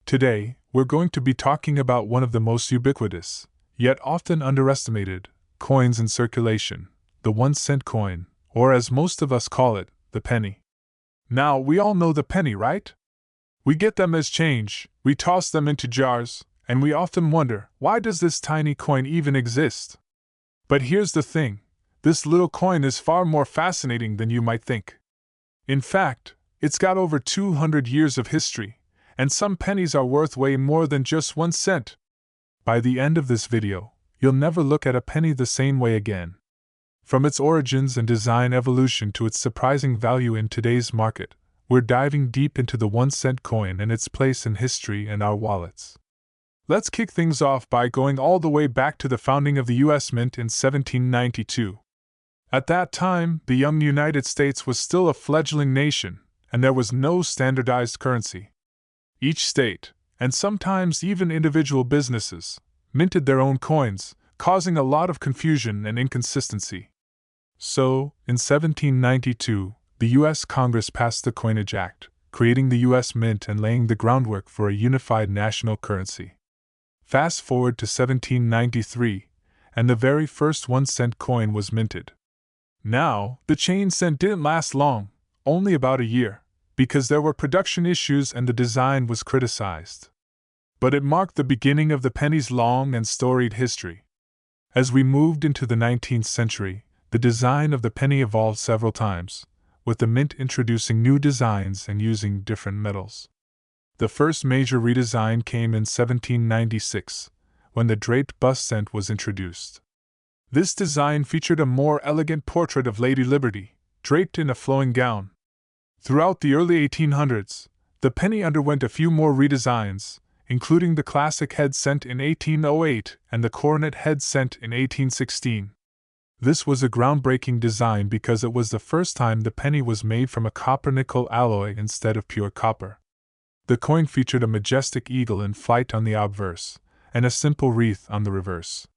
Today, we're going to be talking about one of the most ubiquitous, yet often underestimated, coins in circulation, the 1-cent coin, or as most of us call it, the penny. Now, we all know the penny, right? We get them as change, we toss them into jars, and we often wonder, why does this tiny coin even exist? But here's the thing, this little coin is far more fascinating than you might think. In fact, it's got over 200 years of history, and some pennies are worth way more than just 1 cent. By the end of this video, you'll never look at a penny the same way again. From its origins and design evolution to its surprising value in today's market, we're diving deep into the 1-cent coin and its place in history and our wallets. Let's kick things off by going all the way back to the founding of the U.S. Mint in 1792. At that time, the young United States was still a fledgling nation, and there was no standardized currency. Each state, and sometimes even individual businesses, minted their own coins, causing a lot of confusion and inconsistency. So, in 1792, the U.S. Congress passed the Coinage Act, creating the U.S. Mint and laying the groundwork for a unified national currency. Fast forward to 1793, and the very first 1-cent coin was minted. Now, the chain cent didn't last long, only about a year, because there were production issues and the design was criticized. But it marked the beginning of the penny's long and storied history. As we moved into the 19th century, the design of the penny evolved several times, with the mint introducing new designs and using different metals. The first major redesign came in 1796, when the draped bust cent was introduced. This design featured a more elegant portrait of Lady Liberty, draped in a flowing gown. Throughout the early 1800s, the penny underwent a few more redesigns, including the classic head cent in 1808 and the coronet head cent in 1816. This was a groundbreaking design because it was the first time the penny was made from a copper-nickel alloy instead of pure copper. The coin featured a majestic eagle in flight on the obverse, and a simple wreath on the reverse.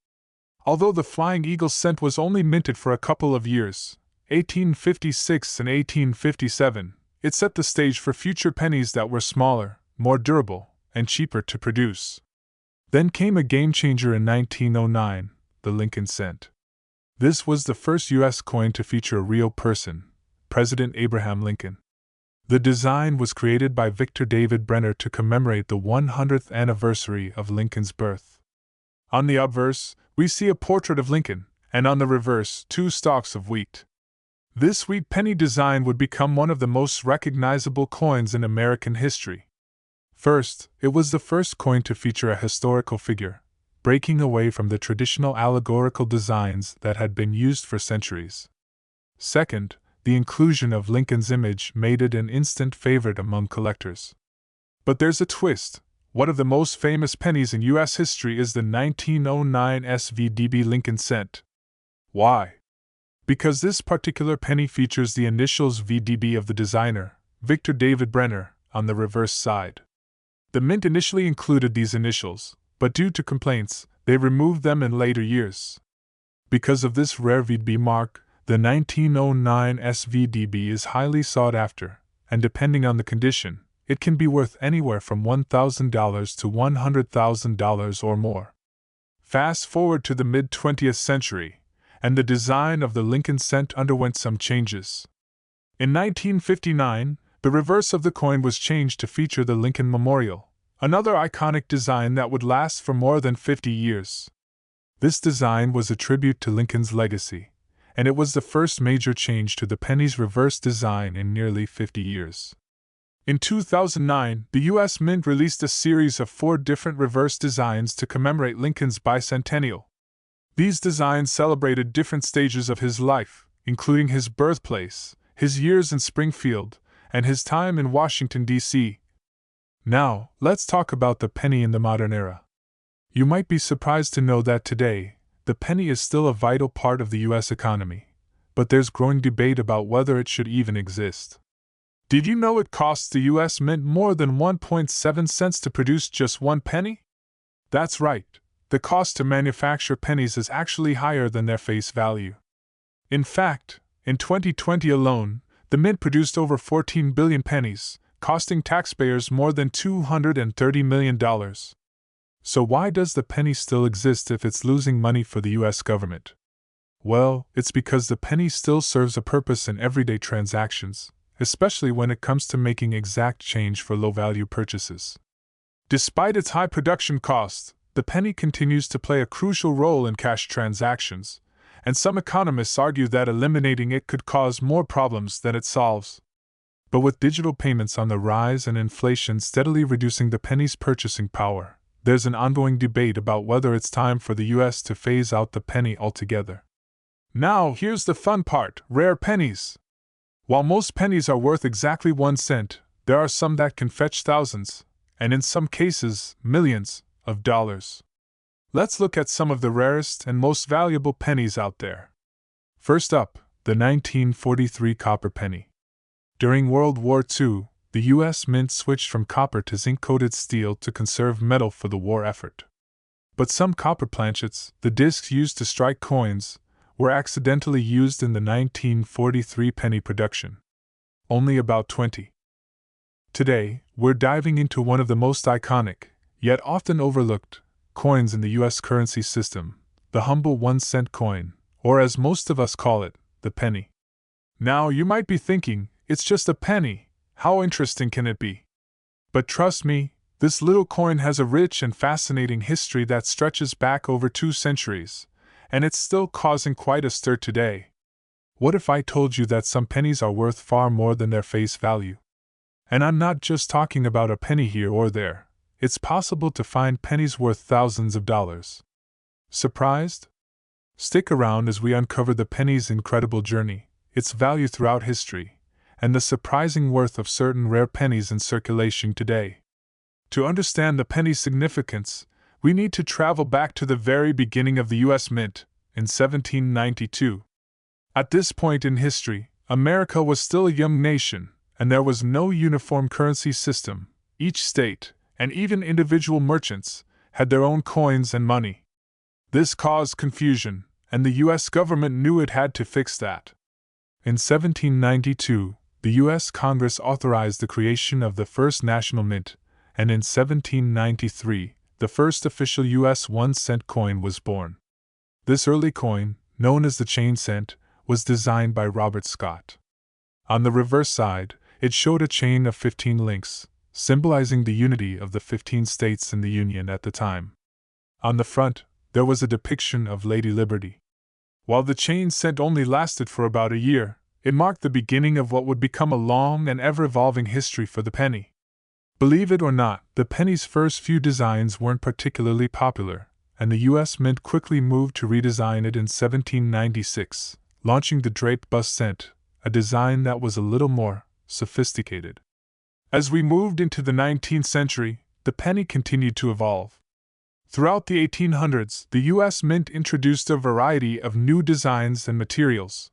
Although the Flying Eagle cent was only minted for a couple of years, 1856 and 1857, it set the stage for future pennies that were smaller, more durable, and cheaper to produce. Then came a game-changer in 1909, the Lincoln cent. This was the first U.S. coin to feature a real person, President Abraham Lincoln. The design was created by Victor David Brenner to commemorate the 100th anniversary of Lincoln's birth. On the obverse, we see a portrait of Lincoln, and on the reverse, 2 stalks of wheat. This wheat penny design would become one of the most recognizable coins in American history. First, it was the first coin to feature a historical figure, breaking away from the traditional allegorical designs that had been used for centuries. Second, the inclusion of Lincoln's image made it an instant favorite among collectors. But there's a twist. One of the most famous pennies in U.S. history is the 1909 SVDB Lincoln cent. Why? Because this particular penny features the initials VDB of the designer, Victor David Brenner, on the reverse side. The mint initially included these initials, but due to complaints, they removed them in later years. Because of this rare VDB mark, the 1909 SVDB is highly sought after, and depending on the condition, it can be worth anywhere from $1,000 to $100,000 or more. Fast forward to the mid-20th century, and the design of the Lincoln cent underwent some changes. In 1959, the reverse of the coin was changed to feature the Lincoln Memorial, another iconic design that would last for more than 50 years. This design was a tribute to Lincoln's legacy, and it was the first major change to the penny's reverse design in nearly 50 years. In 2009, the U.S. Mint released a series of 4 different reverse designs to commemorate Lincoln's bicentennial. These designs celebrated different stages of his life, including his birthplace, his years in Springfield, and his time in Washington, D.C. Now, let's talk about the penny in the modern era. You might be surprised to know that today, the penny is still a vital part of the U.S. economy, but there's growing debate about whether it should even exist. Did you know it costs the U.S. Mint more than 1.7 cents to produce just 1 penny? That's right. The cost to manufacture pennies is actually higher than their face value. In fact, in 2020 alone, the Mint produced over 14 billion pennies, costing taxpayers more than $230 million. So why does the penny still exist if it's losing money for the US government? Well, it's because the penny still serves a purpose in everyday transactions, especially when it comes to making exact change for low-value purchases. Despite its high production cost, the penny continues to play a crucial role in cash transactions, and some economists argue that eliminating it could cause more problems than it solves. But with digital payments on the rise and inflation steadily reducing the penny's purchasing power, there's an ongoing debate about whether it's time for the US to phase out the penny altogether. Now, here's the fun part: rare pennies. While most pennies are worth exactly 1 cent, there are some that can fetch thousands, and in some cases, millions, of dollars. Let's look at some of the rarest and most valuable pennies out there. First up, the 1943 copper penny. During World War II, the U.S. Mint switched from copper to zinc-coated steel to conserve metal for the war effort. But some copper planchets, the discs used to strike coins, were accidentally used in the 1943 penny production. Only about 20. Today, we're diving into one of the most iconic, yet often overlooked, coins in the U.S. currency system, the humble 1-cent coin, or as most of us call it, the penny. Now, you might be thinking, it's just a penny, how interesting can it be? But trust me, this little coin has a rich and fascinating history that stretches back over 2 centuries, and it's still causing quite a stir today. What if I told you that some pennies are worth far more than their face value? And I'm not just talking about a penny here or there. It's possible to find pennies worth thousands of dollars. Surprised? Stick around as we uncover the penny's incredible journey, its value throughout history, and the surprising worth of certain rare pennies in circulation today. To understand the penny's significance, we need to travel back to the very beginning of the U.S. Mint, in 1792. At this point in history, America was still a young nation, and there was no uniform currency system. Each state, and even individual merchants, had their own coins and money. This caused confusion, and the U.S. government knew it had to fix that. In 1792, the U.S. Congress authorized the creation of the first national mint, and in 1793, the first official U.S. 1-cent coin was born. This early coin, known as the chain cent, was designed by Robert Scott. On the reverse side, it showed a chain of 15 links, symbolizing the unity of the 15 states in the Union at the time. On the front, there was a depiction of Lady Liberty. While the chain cent only lasted for about a year, it marked the beginning of what would become a long and ever-evolving history for the penny. Believe it or not, the penny's first few designs weren't particularly popular, and the U.S. Mint quickly moved to redesign it in 1796, launching the draped bust cent, a design that was a little more sophisticated. As we moved into the 19th century, the penny continued to evolve. Throughout the 1800s, the U.S. Mint introduced a variety of new designs and materials.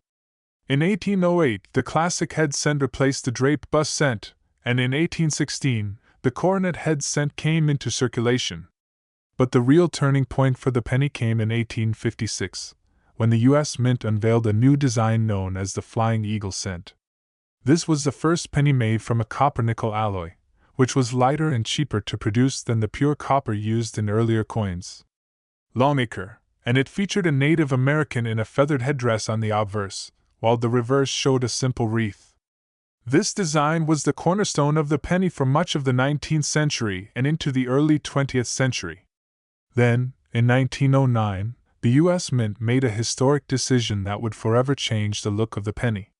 In 1808, the classic head cent replaced the draped bust cent, and in 1816, the coronet head cent came into circulation. But the real turning point for the penny came in 1856, when the U.S. Mint unveiled a new design known as the Flying Eagle cent. This was the first penny made from a copper-nickel alloy, which was lighter and cheaper to produce than the pure copper used in earlier coins. Longacre, and it featured a Native American in a feathered headdress on the obverse, while the reverse showed a simple wreath. This design was the cornerstone of the penny for much of the 19th century and into the early 20th century. Then, in 1909, the U.S. Mint made a historic decision that would forever change the look of the penny.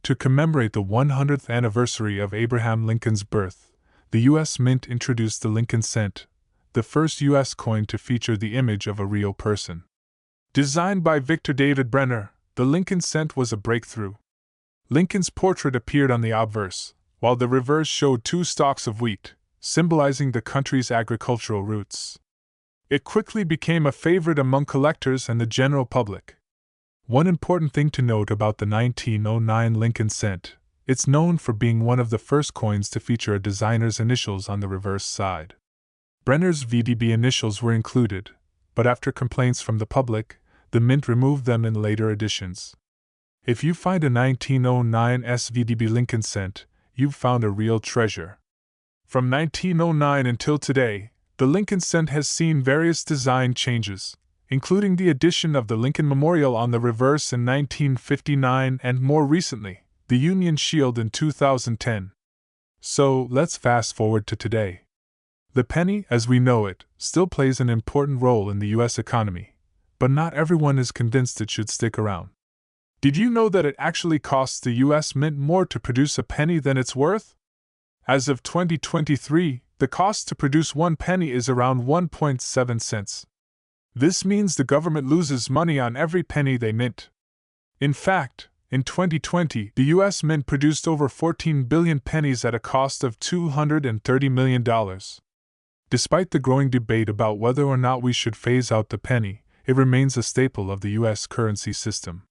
To commemorate the 100th anniversary of Abraham Lincoln's birth, the U.S. Mint introduced the Lincoln cent, the first U.S. coin to feature the image of a real person. Designed by Victor David Brenner, the Lincoln cent was a breakthrough. Lincoln's portrait appeared on the obverse, while the reverse showed 2 stalks of wheat, symbolizing the country's agricultural roots. It quickly became a favorite among collectors and the general public. One important thing to note about the 1909 Lincoln cent: it's known for being one of the first coins to feature a designer's initials on the reverse side. Brenner's VDB initials were included, but after complaints from the public, the Mint removed them in later editions. If you find a 1909 SVDB Lincoln cent, you've found a real treasure. From 1909 until today, the Lincoln cent has seen various design changes, including the addition of the Lincoln Memorial on the reverse in 1959 and more recently, the Union Shield in 2010. So, let's fast forward to today. The penny, as we know it, still plays an important role in the U.S. economy, but not everyone is convinced it should stick around. Did you know that it actually costs the U.S. Mint more to produce a penny than it's worth? As of 2023, the cost to produce 1 penny is around 1.7 cents. This means the government loses money on every penny they mint. In fact, in 2020, the U.S. Mint produced over 14 billion pennies at a cost of $230 million. Despite the growing debate about whether or not we should phase out the penny, it remains a staple of the U.S. currency system.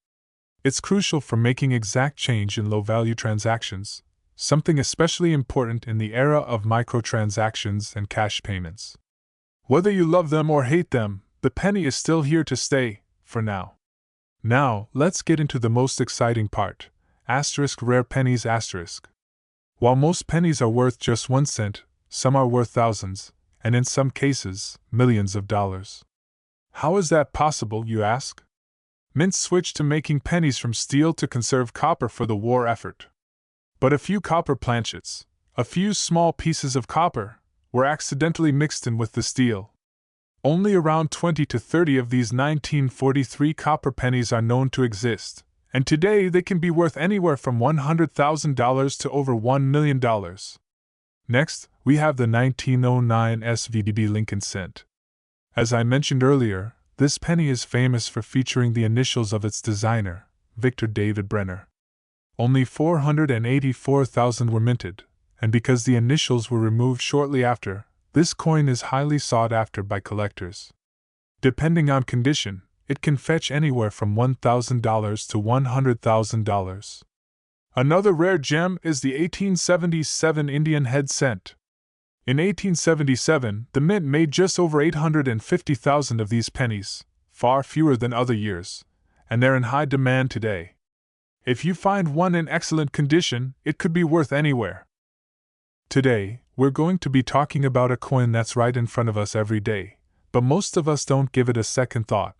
It's crucial for making exact change in low-value transactions, something especially important in the era of microtransactions and cash payments. Whether you love them or hate them, the penny is still here to stay, for now. Now, let's get into the most exciting part, rare pennies . While most pennies are worth just 1 cent, some are worth thousands, and in some cases, millions of dollars. How is that possible, you ask? Mints switched to making pennies from steel to conserve copper for the war effort. But a few copper planchets, a few small pieces of copper, were accidentally mixed in with the steel. Only around 20 to 30 of these 1943 copper pennies are known to exist, and today they can be worth anywhere from $100,000 to over $1 million. Next, we have the 1909 SVDB Lincoln cent. As I mentioned earlier, this penny is famous for featuring the initials of its designer, Victor David Brenner. Only 484,000 were minted, and because the initials were removed shortly after, this coin is highly sought after by collectors. Depending on condition, it can fetch anywhere from $1,000 to $100,000. Another rare gem is the 1877 Indian head cent. In 1877, the mint made just over 850,000 of these pennies, far fewer than other years, and they're in high demand today. If you find one in excellent condition, it could be worth anywhere. Today, we're going to be talking about a coin that's right in front of us every day, but most of us don't give it a second thought: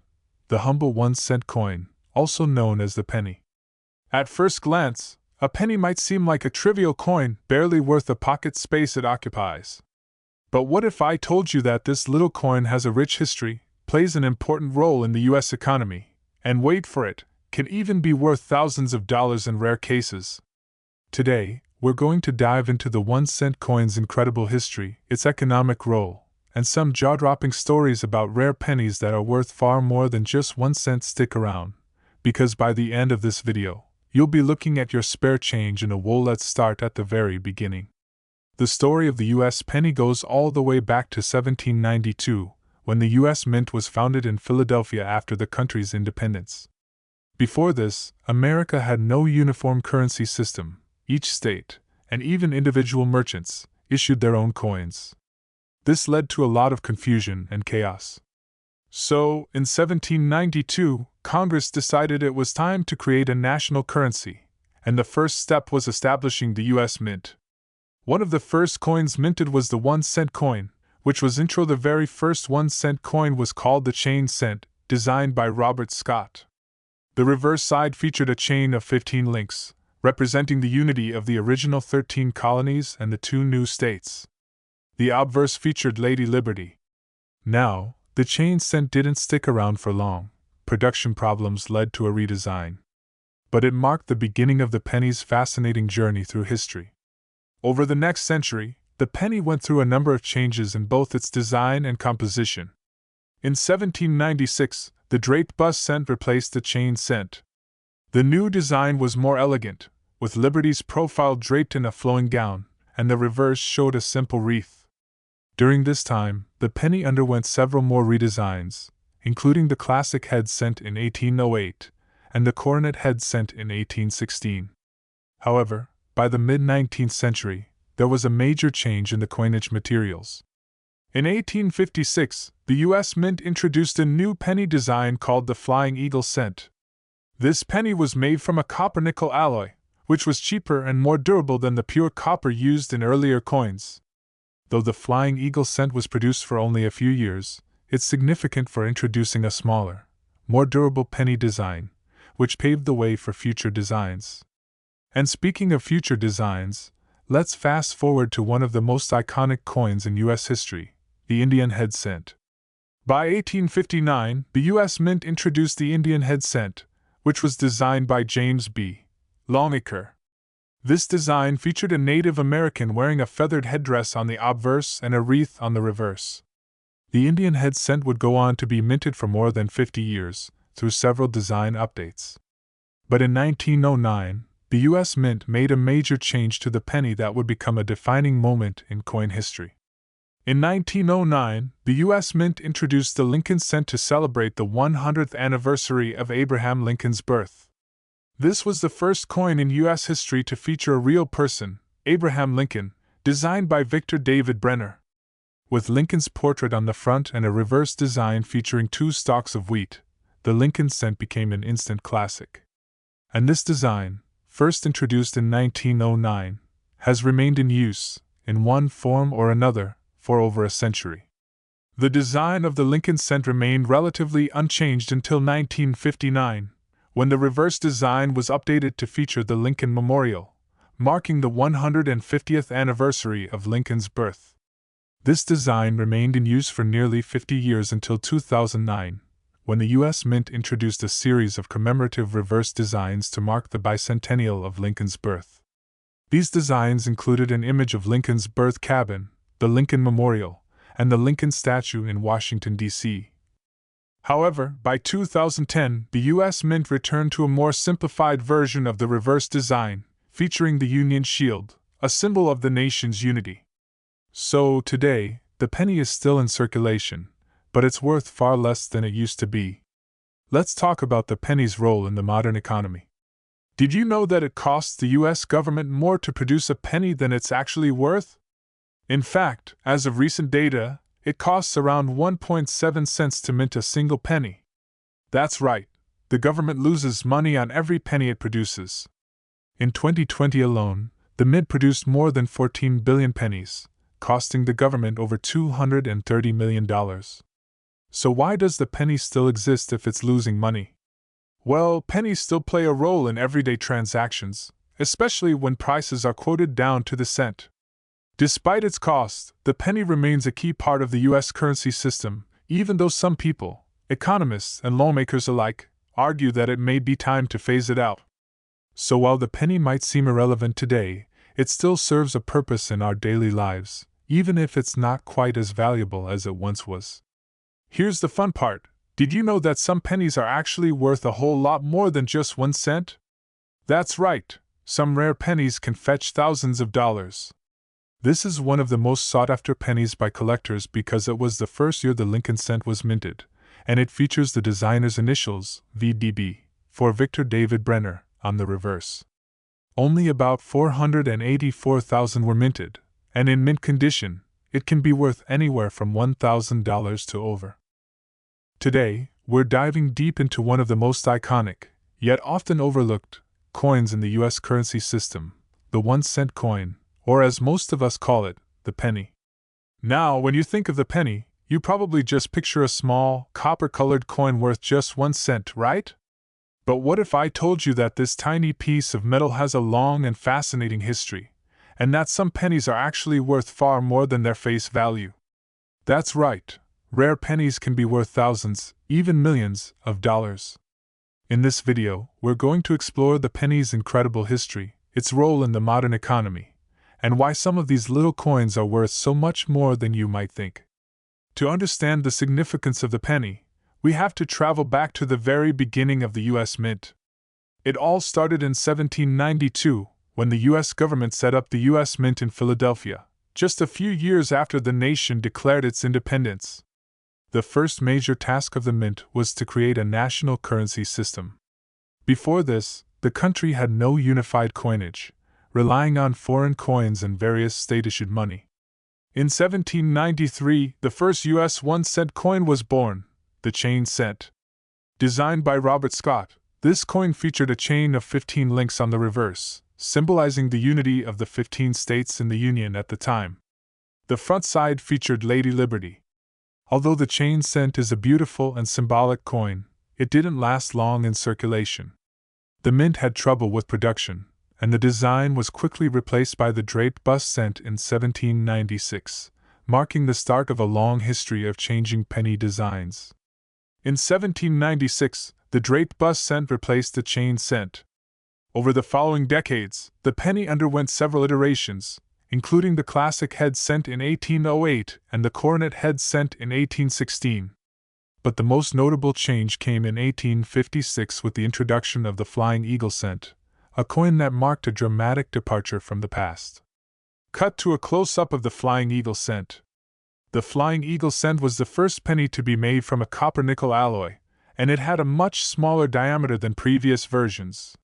the humble 1-cent coin, also known as the penny. At first glance, a penny might seem like a trivial coin, barely worth the pocket space it occupies. But what if I told you that this little coin has a rich history, plays an important role in the U.S. economy, and wait for it, can even be worth thousands of dollars in rare cases? Today, we're going to dive into the 1-cent coin's incredible history, its economic role, and some jaw-dropping stories about rare pennies that are worth far more than just 1 cent. Stick around, because by the end of this video, you'll be looking at your spare change in a wool. Let's start at the very beginning. The story of the U.S. penny goes all the way back to 1792, when the U.S. Mint was founded in Philadelphia after the country's independence. Before this, America had no uniform currency system. Each state, and even individual merchants, issued their own coins. This led to a lot of confusion and chaos. So, in 1792, Congress decided it was time to create a national currency, and the first step was establishing the U.S. Mint. One of the first coins minted was the 1-cent coin, which was the very first 1-cent coin was called the chain cent, designed by Robert Scott. The reverse side featured a chain of 15 links, representing the unity of the original 13 colonies and the 2 new states. The obverse featured Lady Liberty. Now, the chain cent didn't stick around for long. Production problems led to a redesign. But it marked the beginning of the penny's fascinating journey through history. Over the next century, the penny went through a number of changes in both its design and composition. In 1796, the draped bust cent replaced the chain cent. The new design was more elegant, with Liberty's profile draped in a flowing gown, and the reverse showed a simple wreath. During this time, the penny underwent several more redesigns, including the classic head cent in 1808 and the coronet head cent in 1816. However, by the mid-19th century, there was a major change in the coinage materials. In 1856, the U.S. Mint introduced a new penny design called the Flying Eagle cent. This penny was made from a copper-nickel alloy, which was cheaper and more durable than the pure copper used in earlier coins. Though the Flying Eagle cent was produced for only a few years, it's significant for introducing a smaller, more durable penny design, which paved the way for future designs. And speaking of future designs, let's fast forward to one of the most iconic coins in U.S. history, the Indian head cent. By 1859, the U.S. Mint introduced the Indian head cent, which was designed by James B. Longacre. This design featured a Native American wearing a feathered headdress on the obverse and a wreath on the reverse. The Indian head cent would go on to be minted for more than 50 years, through several design updates. But in 1909, the U.S. Mint made a major change to the penny that would become a defining moment in coin history. In 1909, the U.S. Mint introduced the Lincoln cent to celebrate the 100th anniversary of Abraham Lincoln's birth. This was the first coin in U.S. history to feature a real person, Abraham Lincoln, designed by Victor David Brenner. With Lincoln's portrait on the front and a reverse design featuring 2 stalks of wheat, the Lincoln cent became an instant classic. And this design, first introduced in 1909, has remained in use, in one form or another, for over a century. The design of the Lincoln cent remained relatively unchanged until 1959, when the reverse design was updated to feature the Lincoln Memorial, marking the 150th anniversary of Lincoln's birth. This design remained in use for nearly 50 years until 2009, when the U.S. Mint introduced a series of commemorative reverse designs to mark the bicentennial of Lincoln's birth. These designs included an image of Lincoln's birth cabin, the Lincoln Memorial, and the Lincoln statue in Washington, D.C. However, by 2010, the U.S. Mint returned to a more simplified version of the reverse design, featuring the Union Shield, a symbol of the nation's unity. So, today, the penny is still in circulation, but it's worth far less than it used to be. Let's talk about the penny's role in the modern economy. Did you know that it costs the U.S. government more to produce a penny than it's actually worth? In fact, as of recent data, it costs around 1.7 cents to mint a single penny. That's right, the government loses money on every penny it produces. In 2020 alone, the Mint produced more than 14 billion pennies, costing the government over $230 million. So why does the penny still exist if it's losing money? Well, pennies still play a role in everyday transactions, especially when prices are quoted down to the cent. Despite its cost, the penny remains a key part of the U.S. currency system, even though some people, economists and lawmakers alike, argue that it may be time to phase it out. So while the penny might seem irrelevant today, it still serves a purpose in our daily lives, even if it's not quite as valuable as it once was. Here's the fun part. Did you know that some pennies are actually worth a whole lot more than just 1 cent? That's right, some rare pennies can fetch thousands of dollars. This is one of the most sought-after pennies by collectors because it was the first year the Lincoln cent was minted, and it features the designer's initials, VDB, for Victor David Brenner, on the reverse. Only about 484,000 were minted, and in mint condition, it can be worth anywhere from $1,000 to over. Today, we're diving deep into one of the most iconic, yet often overlooked, coins in the U.S. currency system, the 1-cent coin, or as most of us call it, the penny. Now, when you think of the penny, you probably just picture a small, copper-colored coin worth just 1 cent, right? But what if I told you that this tiny piece of metal has a long and fascinating history, and that some pennies are actually worth far more than their face value? That's right, rare pennies can be worth thousands, even millions, of dollars. In this video, we're going to explore the penny's incredible history, its role in the modern economy, and why some of these little coins are worth so much more than you might think. To understand the significance of the penny, we have to travel back to the very beginning of the U.S. Mint. It all started in 1792, when the U.S. government set up the U.S. Mint in Philadelphia, just a few years after the nation declared its independence. The first major task of the mint was to create a national currency system. Before this, the country had no unified coinage, relying on foreign coins and various state-issued money. In 1793, the first U.S. 1-cent coin was born, the chain cent. Designed by Robert Scott, this coin featured a chain of 15 links on the reverse, symbolizing the unity of the 15 states in the Union at the time. The front side featured Lady Liberty. Although the chain cent is a beautiful and symbolic coin, it didn't last long in circulation. The mint had trouble with production, and the design was quickly replaced by the draped bust cent in 1796, marking the start of a long history of changing penny designs. In 1796, the draped bust cent replaced the chain cent. Over the following decades, the penny underwent several iterations, including the classic head cent in 1808 and the coronet head cent in 1816. But the most notable change came in 1856 with the introduction of the Flying Eagle cent, a coin that marked a dramatic departure from the past. Cut to a close-up of the Flying Eagle cent. The Flying Eagle cent was the first penny to be made from a copper-nickel alloy, and it had a much smaller diameter than previous versions.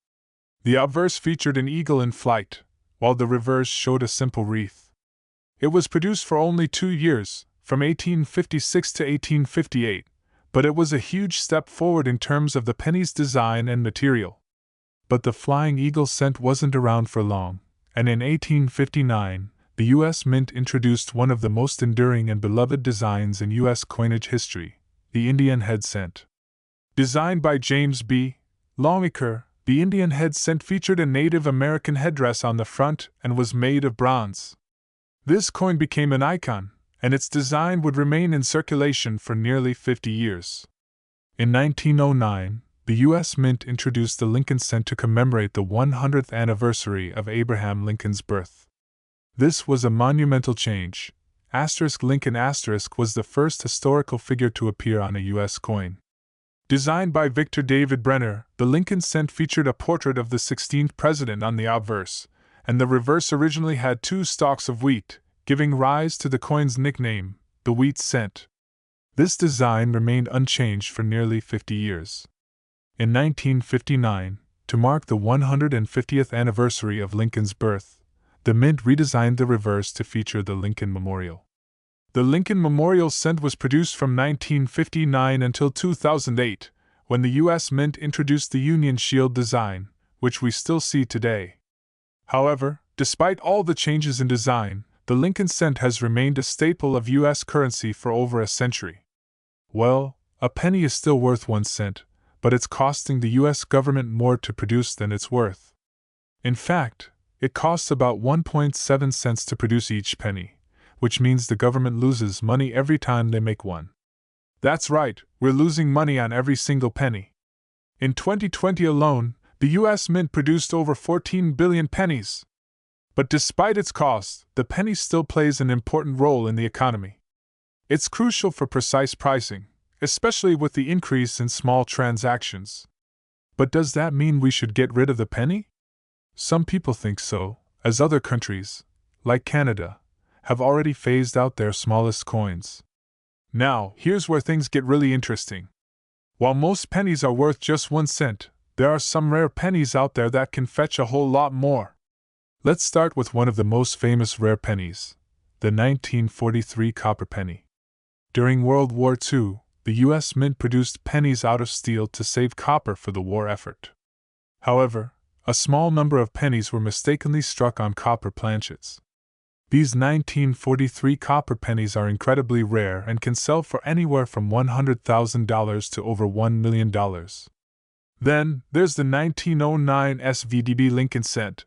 The obverse featured an eagle in flight, while the reverse showed a simple wreath. It was produced for only 2 years, from 1856 to 1858, but it was a huge step forward in terms of the penny's design and material. But the Flying Eagle cent wasn't around for long, and in 1859, the U.S. Mint introduced one of the most enduring and beloved designs in U.S. coinage history, the Indian head cent. Designed by James B. Longacre, the Indian head cent featured a Native American headdress on the front and was made of bronze. This coin became an icon, and its design would remain in circulation for nearly 50 years. In 1909, the U.S. Mint introduced the Lincoln cent to commemorate the 100th anniversary of Abraham Lincoln's birth. This was a monumental change. Lincoln was the first historical figure to appear on a U.S. coin. Designed by Victor David Brenner, the Lincoln cent featured a portrait of the 16th president on the obverse, and the reverse originally had 2 stalks of wheat, giving rise to the coin's nickname, the wheat cent. This design remained unchanged for nearly 50 years. In 1959, to mark the 150th anniversary of Lincoln's birth, the Mint redesigned the reverse to feature the Lincoln Memorial. The Lincoln Memorial cent was produced from 1959 until 2008, when the U.S. Mint introduced the Union Shield design, which we still see today. However, despite all the changes in design, the Lincoln cent has remained a staple of U.S. currency for over a century. Well, a penny is still worth 1 cent, but it's costing the U.S. government more to produce than it's worth. In fact, it costs about 1.7 cents to produce each penny, which means the government loses money every time they make one. That's right, we're losing money on every single penny. In 2020 alone, the U.S. Mint produced over 14 billion pennies. But despite its cost, the penny still plays an important role in the economy. It's crucial for precise pricing, especially with the increase in small transactions. But does that mean we should get rid of the penny? Some people think so, as other countries, like Canada, have already phased out their smallest coins. Now, here's where things get really interesting. While most pennies are worth just 1 cent, there are some rare pennies out there that can fetch a whole lot more. Let's start with one of the most famous rare pennies, the 1943 copper penny. During World War II, the U.S. Mint produced pennies out of steel to save copper for the war effort. However, a small number of pennies were mistakenly struck on copper planchets. These 1943 copper pennies are incredibly rare and can sell for anywhere from $100,000 to over $1 million. Then, there's the 1909 SVDB Lincoln cent.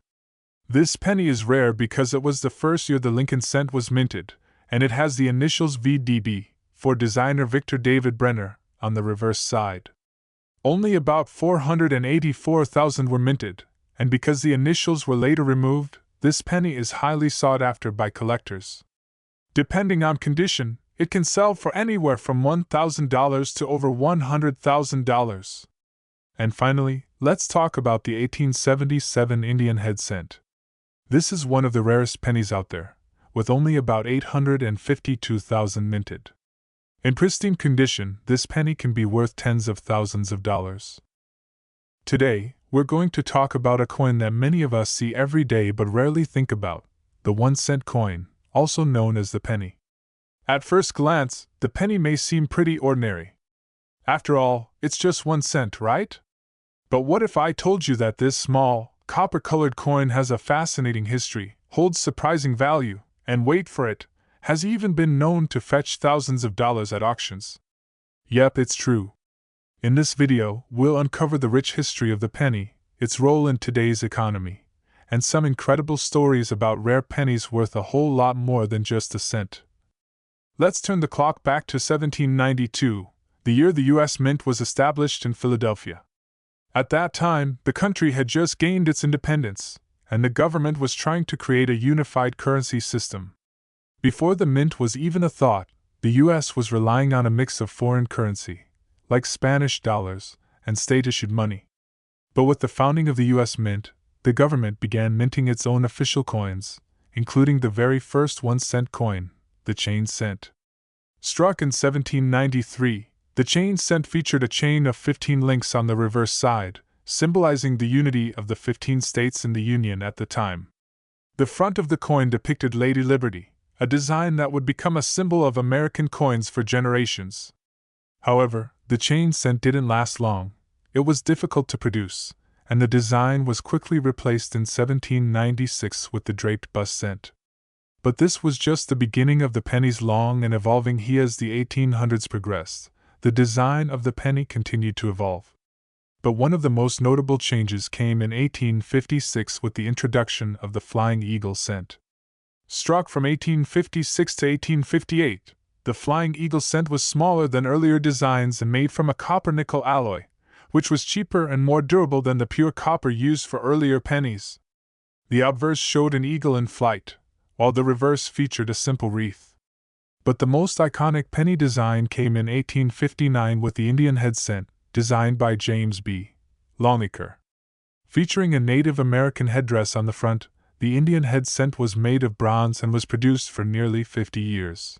This penny is rare because it was the first year the Lincoln cent was minted, and it has the initials VDB, for designer Victor David Brenner, on the reverse side. Only about 484,000 were minted, and because the initials were later removed, this penny is highly sought after by collectors. Depending on condition, it can sell for anywhere from $1,000 to over $100,000. And finally, let's talk about the 1877 Indian head cent. This is one of the rarest pennies out there, with only about 852,000 minted. In pristine condition, this penny can be worth tens of thousands of dollars. Today, we're going to talk about a coin that many of us see every day but rarely think about, the 1-cent coin, also known as the penny. At first glance, the penny may seem pretty ordinary. After all, it's just 1 cent, right? But what if I told you that this small, copper-colored coin has a fascinating history, holds surprising value, and wait for it, has even been known to fetch thousands of dollars at auctions. Yep, it's true. In this video, we'll uncover the rich history of the penny, its role in today's economy, and some incredible stories about rare pennies worth a whole lot more than just a cent. Let's turn the clock back to 1792, the year the U.S. Mint was established in Philadelphia. At that time, the country had just gained its independence, and the government was trying to create a unified currency system. Before the mint was even a thought, the U.S. was relying on a mix of foreign currency, like Spanish dollars, and state-issued money. But with the founding of the U.S. Mint, the government began minting its own official coins, including the very first 1-cent coin, the chain cent. Struck in 1793, the chain cent featured a chain of 15 links on the reverse side, symbolizing the unity of the 15 states in the Union at the time. The front of the coin depicted Lady Liberty, a design that would become a symbol of American coins for generations. However, the chain cent didn't last long. It was difficult to produce, and the design was quickly replaced in 1796 with the draped bust cent. But this was just the beginning of the penny's long and evolving history. As the 1800s progressed, the design of the penny continued to evolve. But one of the most notable changes came in 1856 with the introduction of the Flying Eagle cent. Struck from 1856 to 1858, the Flying Eagle cent was smaller than earlier designs and made from a copper-nickel alloy, which was cheaper and more durable than the pure copper used for earlier pennies. The obverse showed an eagle in flight, while the reverse featured a simple wreath. But the most iconic penny design came in 1859 with the Indian head cent, designed by James B. Longacre. Featuring a Native American headdress on the front, the Indian head cent was made of bronze and was produced for nearly 50 years.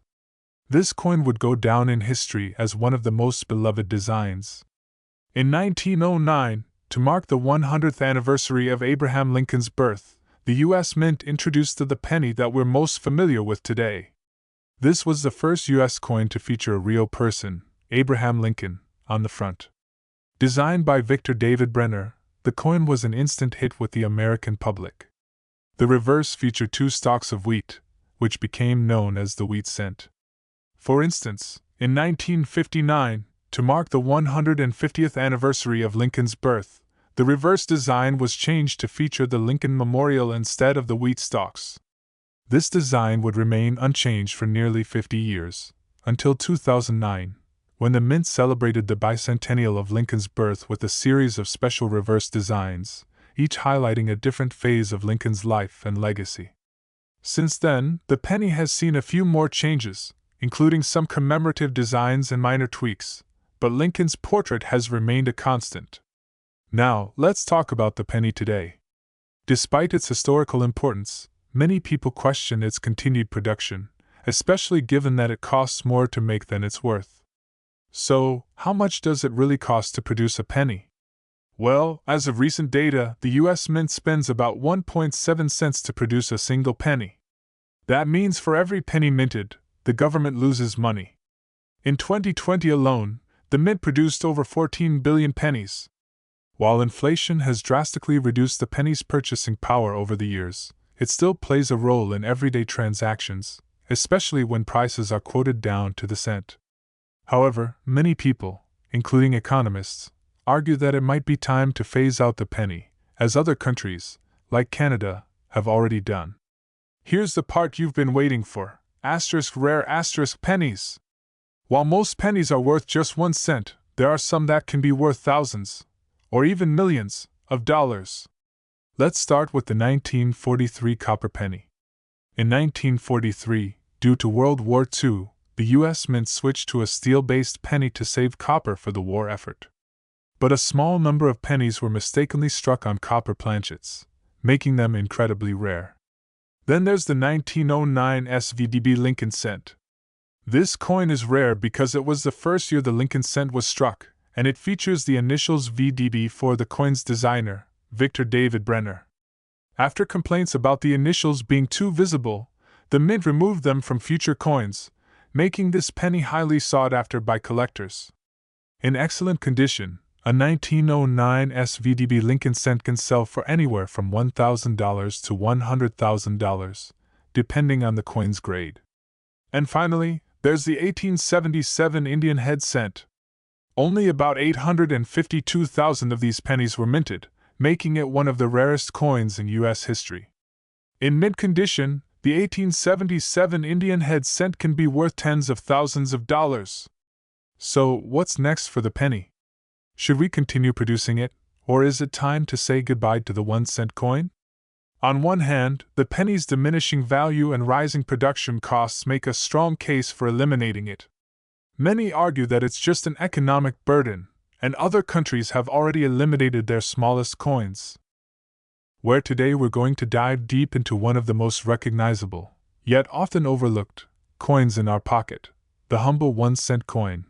This coin would go down in history as one of the most beloved designs. In 1909, to mark the 100th anniversary of Abraham Lincoln's birth, the U.S. Mint introduced the penny that we're most familiar with today. This was the first U.S. coin to feature a real person, Abraham Lincoln, on the front. Designed by Victor David Brenner, the coin was an instant hit with the American public. The reverse featured 2 stalks of wheat, which became known as the wheat cent. For instance, in 1959, to mark the 150th anniversary of Lincoln's birth, the reverse design was changed to feature the Lincoln Memorial instead of the wheat stalks. This design would remain unchanged for nearly 50 years, until 2009, when the Mint celebrated the bicentennial of Lincoln's birth with a series of special reverse designs, each highlighting a different phase of Lincoln's life and legacy. Since then, the penny has seen a few more changes, including some commemorative designs and minor tweaks, but Lincoln's portrait has remained a constant. Now, let's talk about the penny today. Despite its historical importance, many people question its continued production, especially given that it costs more to make than it's worth. So, how much does it really cost to produce a penny? Well, as of recent data, the U.S. Mint spends about 1.7 cents to produce a single penny. That means for every penny minted, the government loses money. In 2020 alone, the Mint produced over 14 billion pennies. While inflation has drastically reduced the penny's purchasing power over the years, it still plays a role in everyday transactions, especially when prices are quoted down to the cent. However, many people, including economists, argue that it might be time to phase out the penny, as other countries, like Canada, have already done. Here's the part you've been waiting for: rare pennies. While most pennies are worth just 1 cent, there are some that can be worth thousands, or even millions, of dollars. Let's start with the 1943 copper penny. In 1943, due to World War II, the U.S. Mint switched to a steel-based penny to save copper for the war effort. But a small number of pennies were mistakenly struck on copper planchets, making them incredibly rare. Then there's the 1909 SVDB Lincoln cent. This coin is rare because it was the first year the Lincoln cent was struck, and it features the initials VDB for the coin's designer, Victor David Brenner. After complaints about the initials being too visible, the Mint removed them from future coins, making this penny highly sought after by collectors. In excellent condition, A 1909 SVDB Lincoln cent can sell for anywhere from $1,000 to $100,000, depending on the coin's grade. And finally, there's the 1877 Indian head cent. Only about 852,000 of these pennies were minted, making it one of the rarest coins in U.S. history. In mint condition, the 1877 Indian head cent can be worth tens of thousands of dollars. So, what's next for the penny? Should we continue producing it, or is it time to say goodbye to the 1-cent coin? On one hand, the penny's diminishing value and rising production costs make a strong case for eliminating it. Many argue that it's just an economic burden, and other countries have already eliminated their smallest coins. Where today we're going to dive deep into one of the most recognizable, yet often overlooked, coins in our pocket, the humble 1-cent coin,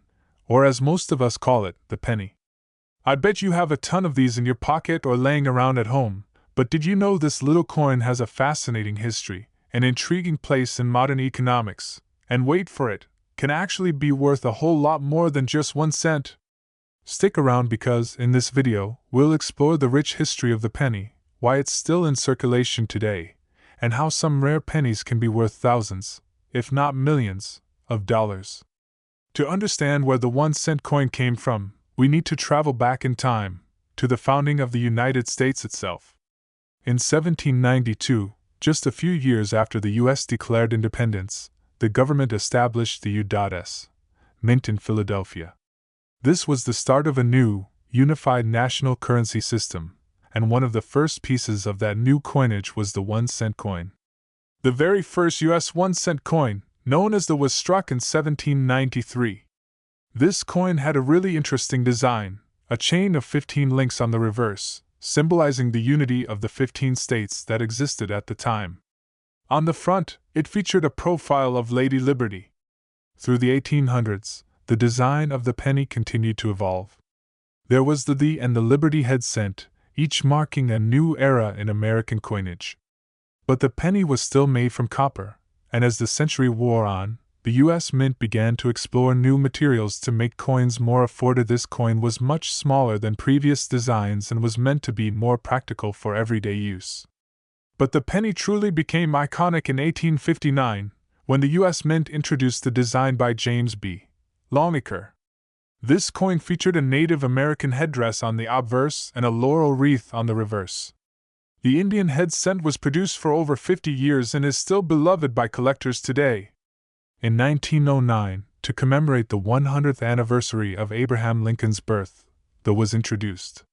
or as most of us call it, the penny. I bet you have a ton of these in your pocket or laying around at home, but did you know this little coin has a fascinating history, an intriguing place in modern economics, and wait for it, can actually be worth a whole lot more than just 1 cent? Stick around because, in this video, we'll explore the rich history of the penny, why it's still in circulation today, and how some rare pennies can be worth thousands, if not millions, of dollars. To understand where the 1-cent coin came from, we need to travel back in time, to the founding of the United States itself. In 1792, just a few years after the U.S. declared independence, the government established the U.S. Mint in Philadelphia. This was the start of a new, unified national currency system, and one of the first pieces of that new coinage was the 1-cent coin. The very first U.S. 1-cent coin, known as was struck in 1793. This coin had a really interesting design, a chain of 15 links on the reverse, symbolizing the unity of the 15 states that existed at the time. On the front, it featured a profile of Lady Liberty. Through the 1800s, the design of the penny continued to evolve. There was the and the Liberty head cent, each marking a new era in American coinage. But the penny was still made from copper, and as the century wore on, the U.S. Mint began to explore new materials to make coins more affordable. This coin was much smaller than previous designs and was meant to be more practical for everyday use. But the penny truly became iconic in 1859, when the U.S. Mint introduced the design by James B. Longacre. This coin featured a Native American headdress on the obverse and a laurel wreath on the reverse. The Indian head cent was produced for over 50 years and is still beloved by collectors today. In 1909, to commemorate the 100th anniversary of Abraham Lincoln's birth, was introduced.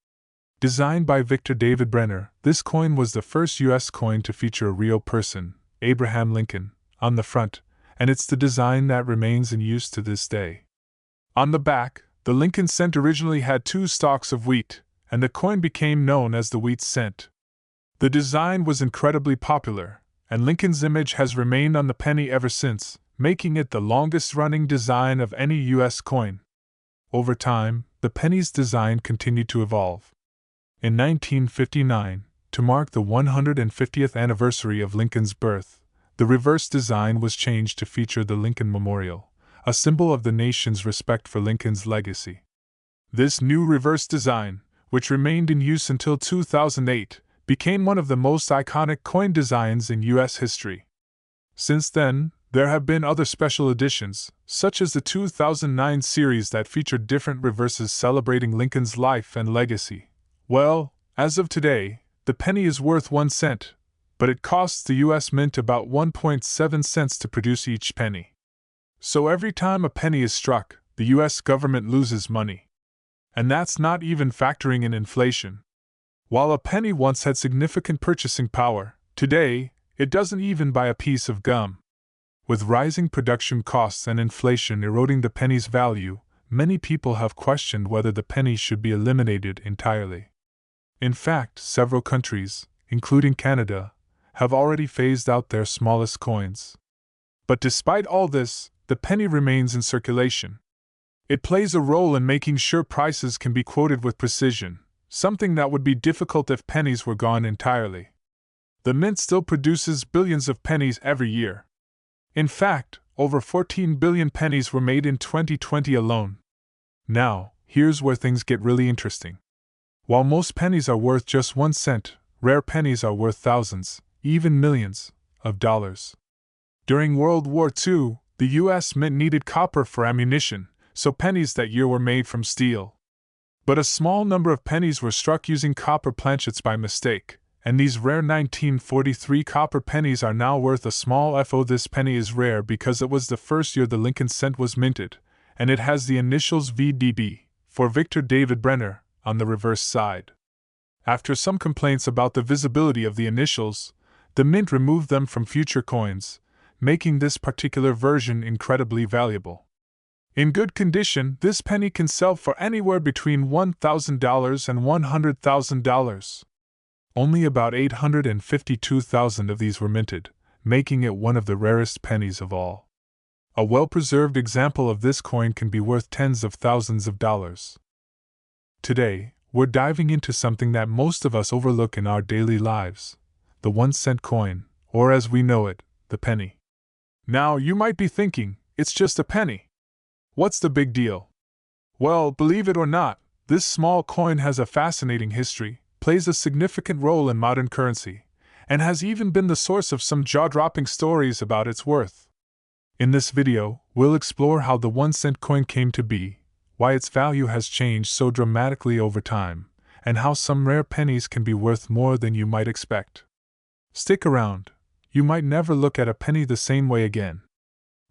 Designed by Victor David Brenner, this coin was the first U.S. coin to feature a real person, Abraham Lincoln, on the front, and it's the design that remains in use to this day. On the back, the Lincoln cent originally had 2 stalks of wheat, and the coin became known as the wheat cent. The design was incredibly popular, and Lincoln's image has remained on the penny ever since, making it the longest-running design of any U.S. coin. Over time, the penny's design continued to evolve. In 1959, to mark the 150th anniversary of Lincoln's birth, the reverse design was changed to feature the Lincoln Memorial, a symbol of the nation's respect for Lincoln's legacy. This new reverse design, which remained in use until 2008, became one of the most iconic coin designs in U.S. history. Since then, there have been other special editions, such as the 2009 series that featured different reverses celebrating Lincoln's life and legacy. Well, as of today, the penny is worth 1 cent, but it costs the U.S. Mint about 1.7 cents to produce each penny. So every time a penny is struck, the U.S. government loses money. And that's not even factoring in inflation. While a penny once had significant purchasing power, today, it doesn't even buy a piece of gum. With rising production costs and inflation eroding the penny's value, many people have questioned whether the penny should be eliminated entirely. In fact, several countries, including Canada, have already phased out their smallest coins. But despite all this, the penny remains in circulation. It plays a role in making sure prices can be quoted with precision, something that would be difficult if pennies were gone entirely. The mint still produces billions of pennies every year. In fact, over 14 billion pennies were made in 2020 alone. Now, here's where things get really interesting. While most pennies are worth just 1 cent, rare pennies are worth thousands, even millions, of dollars. During World War II, the U.S. Mint needed copper for ammunition, so pennies that year were made from steel. But a small number of pennies were struck using copper planchets by mistake, and these rare 1943 copper pennies are now worth a small FO. This penny is rare because it was the first year the Lincoln cent was minted, and it has the initials VDB, for Victor David Brenner, on the reverse side. After some complaints about the visibility of the initials, the mint removed them from future coins, making this particular version incredibly valuable. In good condition, this penny can sell for anywhere between $1,000 and $100,000. Only about 852,000 of these were minted, making it one of the rarest pennies of all. A well-preserved example of this coin can be worth tens of thousands of dollars. Today, we're diving into something that most of us overlook in our daily lives: the 1-cent coin, or as we know it, the penny. Now, you might be thinking, it's just a penny. What's the big deal? Well, believe it or not, this small coin has a fascinating history, plays a significant role in modern currency, and has even been the source of some jaw-dropping stories about its worth. In this video, we'll explore how the 1-cent coin came to be, why its value has changed so dramatically over time, and how some rare pennies can be worth more than you might expect. Stick around, you might never look at a penny the same way again.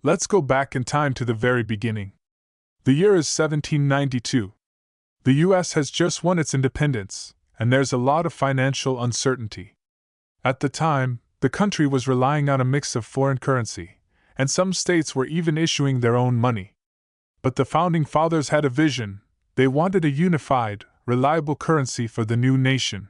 Let's go back in time to the very beginning. The year is 1792. The U.S. has just won its independence, and there's a lot of financial uncertainty. At the time, the country was relying on a mix of foreign currency, and some states were even issuing their own money. But the Founding Fathers had a vision. They wanted a unified, reliable currency for the new nation.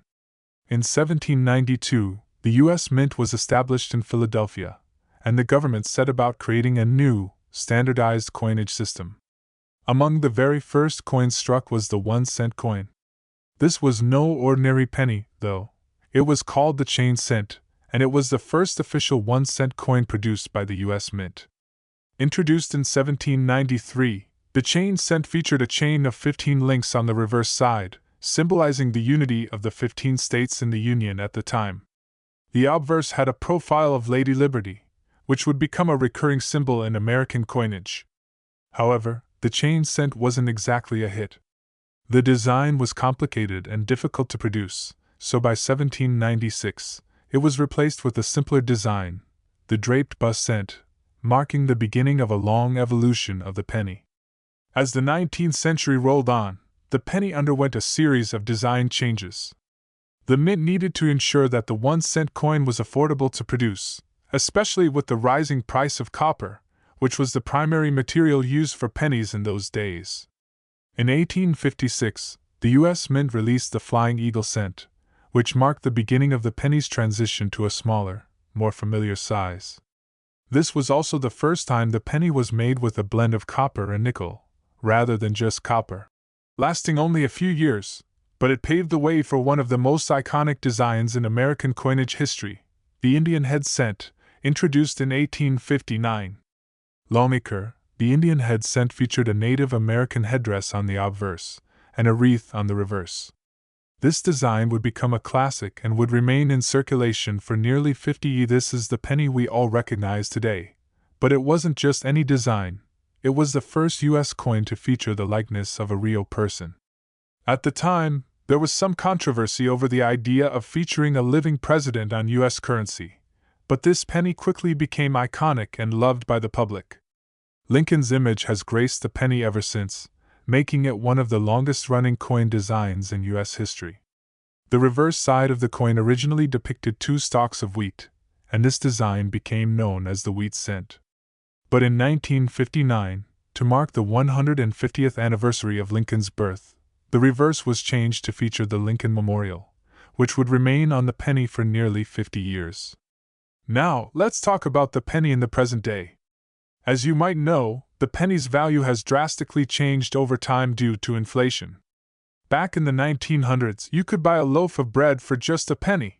In 1792, the U.S. Mint was established in Philadelphia, and the government set about creating a new, standardized coinage system. Among the very first coins struck was the 1-cent coin. This was no ordinary penny, though. It was called the chain cent, and it was the first official 1-cent coin produced by the U.S. Mint. Introduced in 1793, the chain cent featured a chain of 15 links on the reverse side, symbolizing the unity of the 15 states in the Union at the time. The obverse had a profile of Lady Liberty, which would become a recurring symbol in American coinage. However, the chain cent wasn't exactly a hit. The design was complicated and difficult to produce, so by 1796, it was replaced with a simpler design, the draped bus cent, marking the beginning of a long evolution of the penny. As the 19th century rolled on, the penny underwent a series of design changes. The mint needed to ensure that the 1-cent coin was affordable to produce, especially with the rising price of copper, which was the primary material used for pennies in those days. In 1856, the U.S. Mint released the Flying Eagle cent, which marked the beginning of the penny's transition to a smaller, more familiar size. This was also the first time the penny was made with a blend of copper and nickel, rather than just copper. Lasting only a few years, but it paved the way for one of the most iconic designs in American coinage history, the Indian head cent, introduced in 1859. Lawmaker, the Indian head cent featured a Native American headdress on the obverse, and a wreath on the reverse. This design would become a classic and would remain in circulation for nearly 50 years. This is the penny we all recognize today. But it wasn't just any design, it was the first U.S. coin to feature the likeness of a real person. At the time, there was some controversy over the idea of featuring a living president on U.S. currency, but this penny quickly became iconic and loved by the public. Lincoln's image has graced the penny ever since, making it one of the longest-running coin designs in U.S. history. The reverse side of the coin originally depicted 2 stalks of wheat, and this design became known as the wheat cent. But in 1959, to mark the 150th anniversary of Lincoln's birth, the reverse was changed to feature the Lincoln Memorial, which would remain on the penny for nearly 50 years. Now, let's talk about the penny in the present day. As you might know, the penny's value has drastically changed over time due to inflation. Back in the 1900s, you could buy a loaf of bread for just a penny.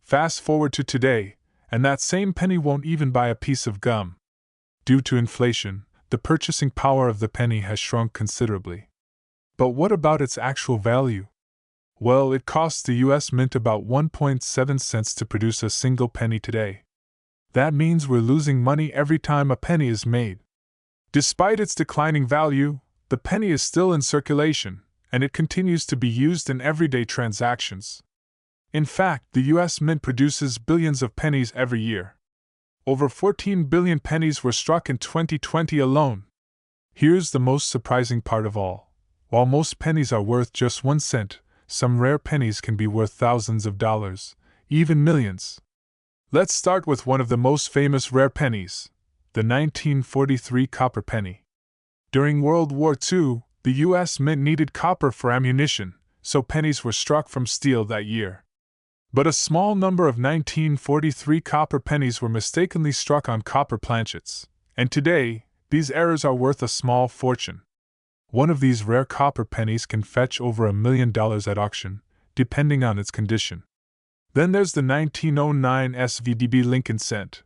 Fast forward to today, and that same penny won't even buy a piece of gum. Due to inflation, the purchasing power of the penny has shrunk considerably. But what about its actual value? Well, it costs the US Mint about 1.7 cents to produce a single penny today. That means we're losing money every time a penny is made. Despite its declining value, the penny is still in circulation, and it continues to be used in everyday transactions. In fact, the US Mint produces billions of pennies every year. Over 14 billion pennies were struck in 2020 alone. Here's the most surprising part of all. While most pennies are worth just 1 cent, some rare pennies can be worth thousands of dollars, even millions. Let's start with one of the most famous rare pennies, the 1943 copper penny. During World War II, the US Mint needed copper for ammunition, so pennies were struck from steel that year. But a small number of 1943 copper pennies were mistakenly struck on copper planchets, and today, these errors are worth a small fortune. One of these rare copper pennies can fetch over $1 million at auction, depending on its condition. Then there's the 1909 SVDB Lincoln cent.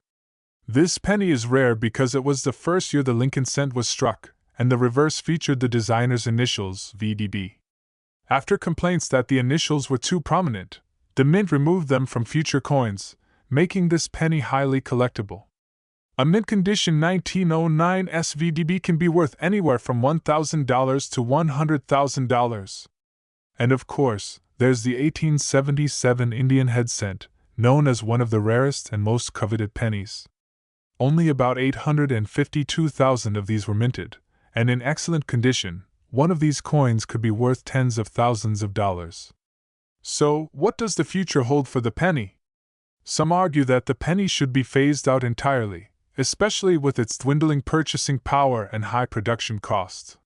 This penny is rare because it was the first year the Lincoln cent was struck, and the reverse featured the designer's initials, VDB. After complaints that the initials were too prominent, the Mint removed them from future coins, making this penny highly collectible. A mint condition 1909 SVDB can be worth anywhere from $1,000 to $100,000. And of course, there's the 1877 Indian head cent, known as one of the rarest and most coveted pennies. Only about 852,000 of these were minted, and in excellent condition, one of these coins could be worth tens of thousands of dollars. So, what does the future hold for the penny? Some argue that the penny should be phased out entirely, especially with its dwindling purchasing power and high production costs.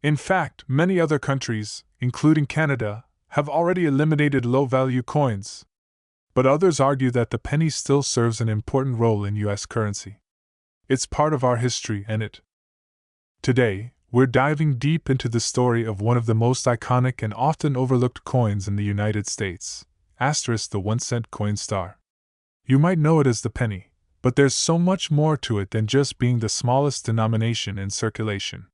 In fact, many other countries, including Canada, have already eliminated low-value coins. But others argue that the penny still serves an important role in US currency. It's part of our history and it. Today, we're diving deep into the story of one of the most iconic and often overlooked coins in the United States, the 1 cent coin star. You might know it as the penny, but there's so much more to it than just being the smallest denomination in circulation.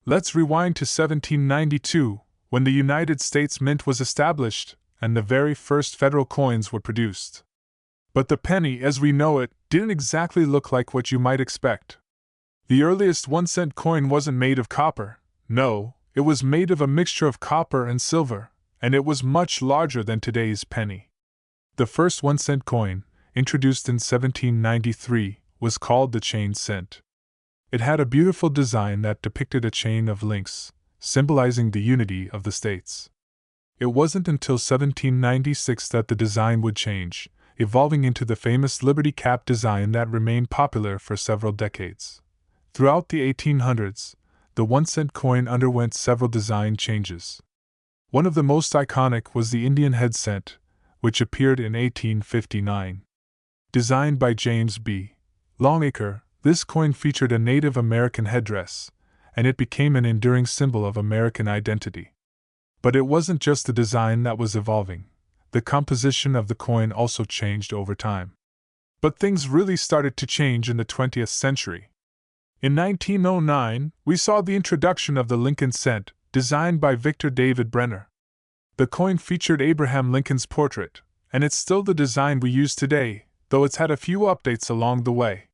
Let's rewind to 1792, when the United States Mint was established and the very first federal coins were produced. But the penny, as we know it, didn't exactly look like what you might expect. The earliest 1 cent coin wasn't made of copper. No, it was made of a mixture of copper and silver, and it was much larger than today's penny. The first 1 cent coin, introduced in 1793, was called the chain cent. It had a beautiful design that depicted a chain of links, symbolizing the unity of the states. It wasn't until 1796 that the design would change, evolving into the famous Liberty Cap design that remained popular for several decades. Throughout the 1800s, the 1 cent coin underwent several design changes. One of the most iconic was the Indian head cent, which appeared in 1859. Designed by James B. Longacre, this coin featured a Native American headdress, and it became an enduring symbol of American identity. But it wasn't just the design that was evolving. The composition of the coin also changed over time. But things really started to change in the 20th century. In 1909, we saw the introduction of the Lincoln cent, designed by Victor David Brenner. The coin featured Abraham Lincoln's portrait, and it's still the design we use today, though it's had a few updates along the way.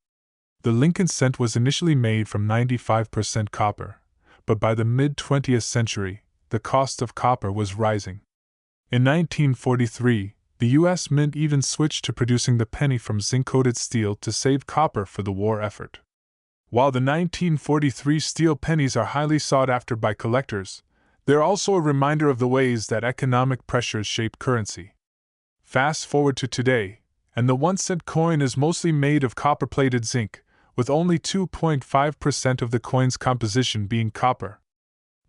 The Lincoln cent was initially made from 95% copper, but by the mid-20th century, the cost of copper was rising. In 1943, the US Mint even switched to producing the penny from zinc-coated steel to save copper for the war effort. While the 1943 steel pennies are highly sought after by collectors, they're also a reminder of the ways that economic pressures shape currency. Fast forward to today, and the 1 cent coin is mostly made of copper-plated zinc, with only 2.5% of the coin's composition being copper.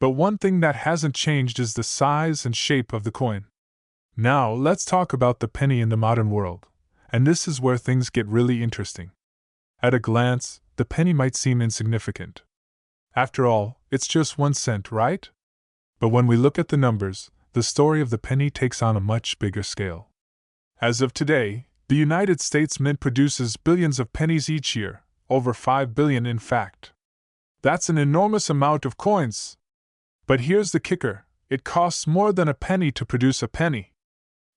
But one thing that hasn't changed is the size and shape of the coin. Now, let's talk about the penny in the modern world, and this is where things get really interesting. At a glance, the penny might seem insignificant. After all, it's just 1 cent, right? But when we look at the numbers, the story of the penny takes on a much bigger scale. As of today, the United States Mint produces billions of pennies each year, over 5 billion in fact. That's an enormous amount of coins. But here's the kicker: it costs more than a penny to produce a penny.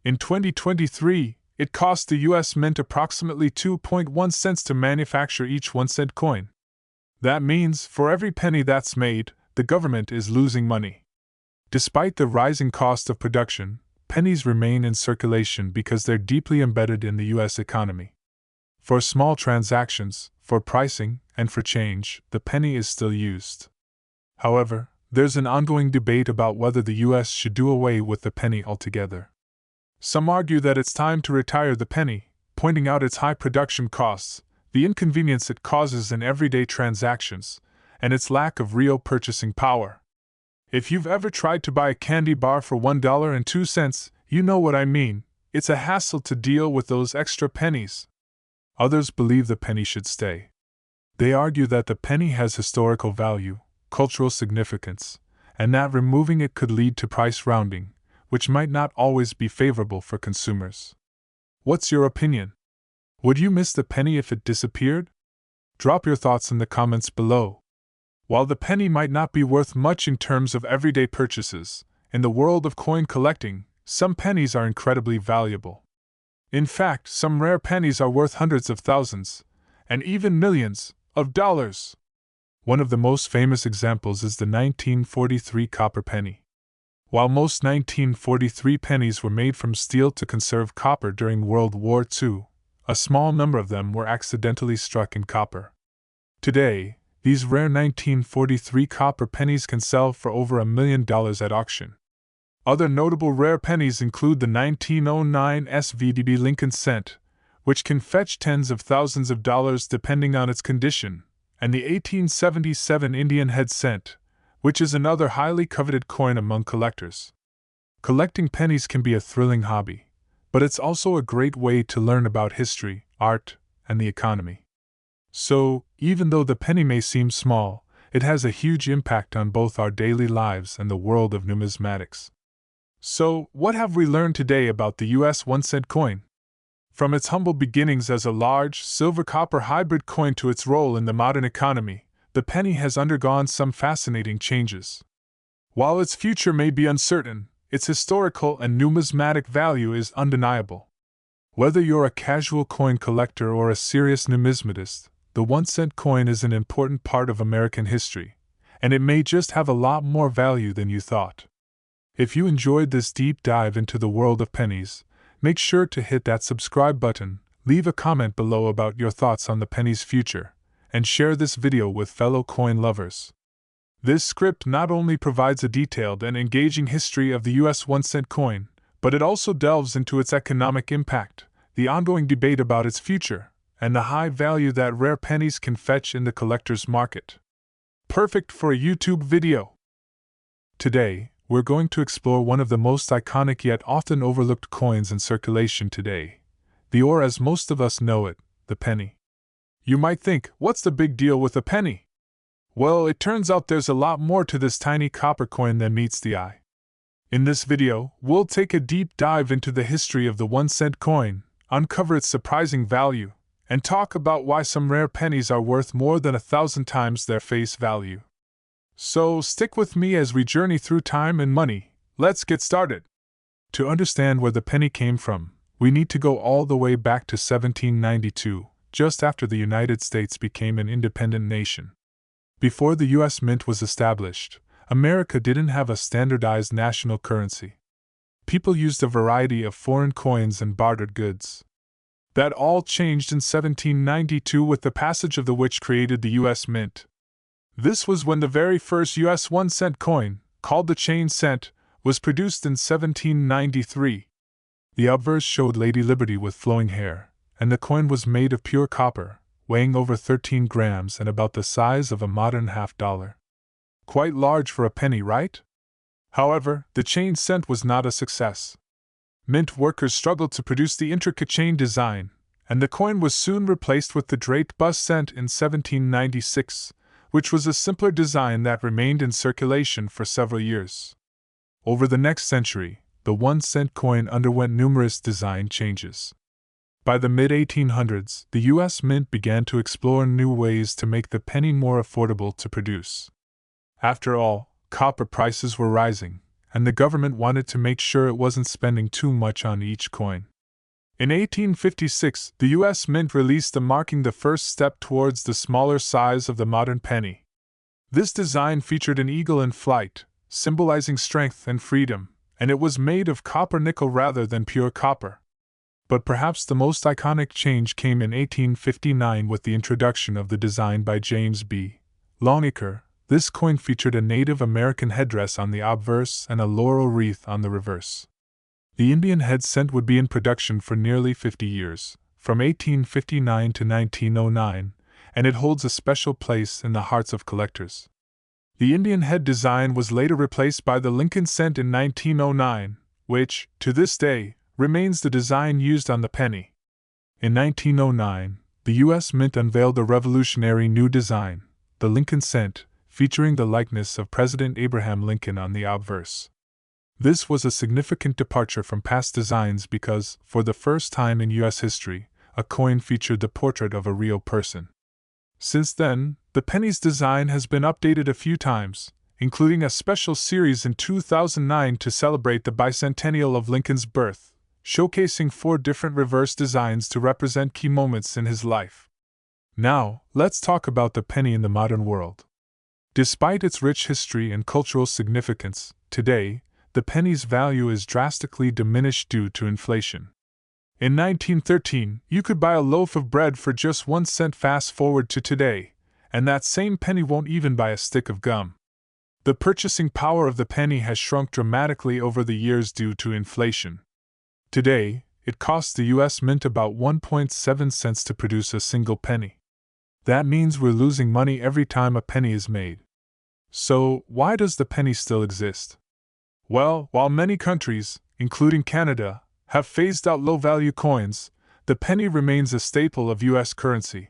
In 2023, it cost the US Mint approximately 2.1 cents to manufacture each 1-cent coin. That means, for every penny that's made, the government is losing money. Despite the rising cost of production, pennies remain in circulation because they're deeply embedded in the US economy. For small transactions, for pricing, and for change, the penny is still used. However, there's an ongoing debate about whether the US should do away with the penny altogether. Some argue that it's time to retire the penny, pointing out its high production costs, the inconvenience it causes in everyday transactions, and its lack of real purchasing power. If you've ever tried to buy a candy bar for $1.02, you know what I mean. It's a hassle to deal with those extra pennies. Others believe the penny should stay. They argue that the penny has historical value, cultural significance, and that removing it could lead to price rounding, which might not always be favorable for consumers. What's your opinion? Would you miss the penny if it disappeared? Drop your thoughts in the comments below. While the penny might not be worth much in terms of everyday purchases, in the world of coin collecting, some pennies are incredibly valuable. In fact, some rare pennies are worth hundreds of thousands, and even millions, of dollars. One of the most famous examples is the 1943 copper penny. While most 1943 pennies were made from steel to conserve copper during World War II, a small number of them were accidentally struck in copper. Today, these rare 1943 copper pennies can sell for over $1 million at auction. Other notable rare pennies include the 1909 SVDB Lincoln cent, which can fetch tens of thousands of dollars depending on its condition, and the 1877 Indian head cent, which is another highly coveted coin among collectors. Collecting pennies can be a thrilling hobby, but it's also a great way to learn about history, art, and the economy. So, even though the penny may seem small, it has a huge impact on both our daily lives and the world of numismatics. So, what have we learned today about the US 1-cent coin? From its humble beginnings as a large, silver-copper hybrid coin to its role in the modern economy, the penny has undergone some fascinating changes. While its future may be uncertain, its historical and numismatic value is undeniable. Whether you're a casual coin collector or a serious numismatist, the 1-cent coin is an important part of American history, and it may just have a lot more value than you thought. If you enjoyed this deep dive into the world of pennies, make sure to hit that subscribe button, leave a comment below about your thoughts on the penny's future, and share this video with fellow coin lovers. This script not only provides a detailed and engaging history of the US 1-cent coin, but it also delves into its economic impact, the ongoing debate about its future, and the high value that rare pennies can fetch in the collector's market. Perfect for a YouTube video! Today, we're going to explore one of the most iconic yet often overlooked coins in circulation today, or as most of us know it, the penny. You might think, what's the big deal with a penny? Well, it turns out there's a lot more to this tiny copper coin than meets the eye. In this video, we'll take a deep dive into the history of the 1-cent coin, uncover its surprising value, and talk about why some rare pennies are worth more than 1,000 times their face value. So stick with me as we journey through time and money. Let's get started. To understand where the penny came from, we need to go all the way back to 1792, just after the United States became an independent nation. Before the US Mint was established, America didn't have a standardized national currency. People used a variety of foreign coins and bartered goods. That all changed in 1792 with the passage of the which created the US Mint. This was when the very first US 1-cent coin, called the chain cent, was produced in 1793. The obverse showed Lady Liberty with flowing hair, and the coin was made of pure copper, weighing over 13 grams and about the size of a modern half-dollar. Quite large for a penny, right? However, the chain cent was not a success. Mint workers struggled to produce the intricate chain design, and the coin was soon replaced with the draped bust cent in 1796, which was a simpler design that remained in circulation for several years. Over the next century, the 1-cent coin underwent numerous design changes. By the mid-1800s, the US Mint began to explore new ways to make the penny more affordable to produce. After all, copper prices were rising, and the government wanted to make sure it wasn't spending too much on each coin. In 1856, the U.S. Mint released a marking the first step towards the smaller size of the modern penny. This design featured an eagle in flight, symbolizing strength and freedom, and it was made of copper nickel rather than pure copper. But perhaps the most iconic change came in 1859 with the introduction of the design by James B. Longacre. This coin featured a Native American headdress on the obverse and a laurel wreath on the reverse. The Indian head cent would be in production for nearly 50 years, from 1859 to 1909, and it holds a special place in the hearts of collectors. The Indian head design was later replaced by the Lincoln cent in 1909, which, to this day, remains the design used on the penny. In 1909, the U.S. Mint unveiled a revolutionary new design, the Lincoln cent, featuring the likeness of President Abraham Lincoln on the obverse. This was a significant departure from past designs because, for the first time in U.S. history, a coin featured the portrait of a real person. Since then, the penny's design has been updated a few times, including a special series in 2009 to celebrate the bicentennial of Lincoln's birth, showcasing 4 different reverse designs to represent key moments in his life. Now, let's talk about the penny in the modern world. Despite its rich history and cultural significance, today, the penny's value is drastically diminished due to inflation. In 1913, you could buy a loaf of bread for just 1 cent. Fast forward to today, and that same penny won't even buy a stick of gum. The purchasing power of the penny has shrunk dramatically over the years due to inflation. Today, it costs the U.S. Mint about 1.7 cents to produce a single penny. That means we're losing money every time a penny is made. So, why does the penny still exist? Well, while many countries, including Canada, have phased out low-value coins, the penny remains a staple of U.S. currency.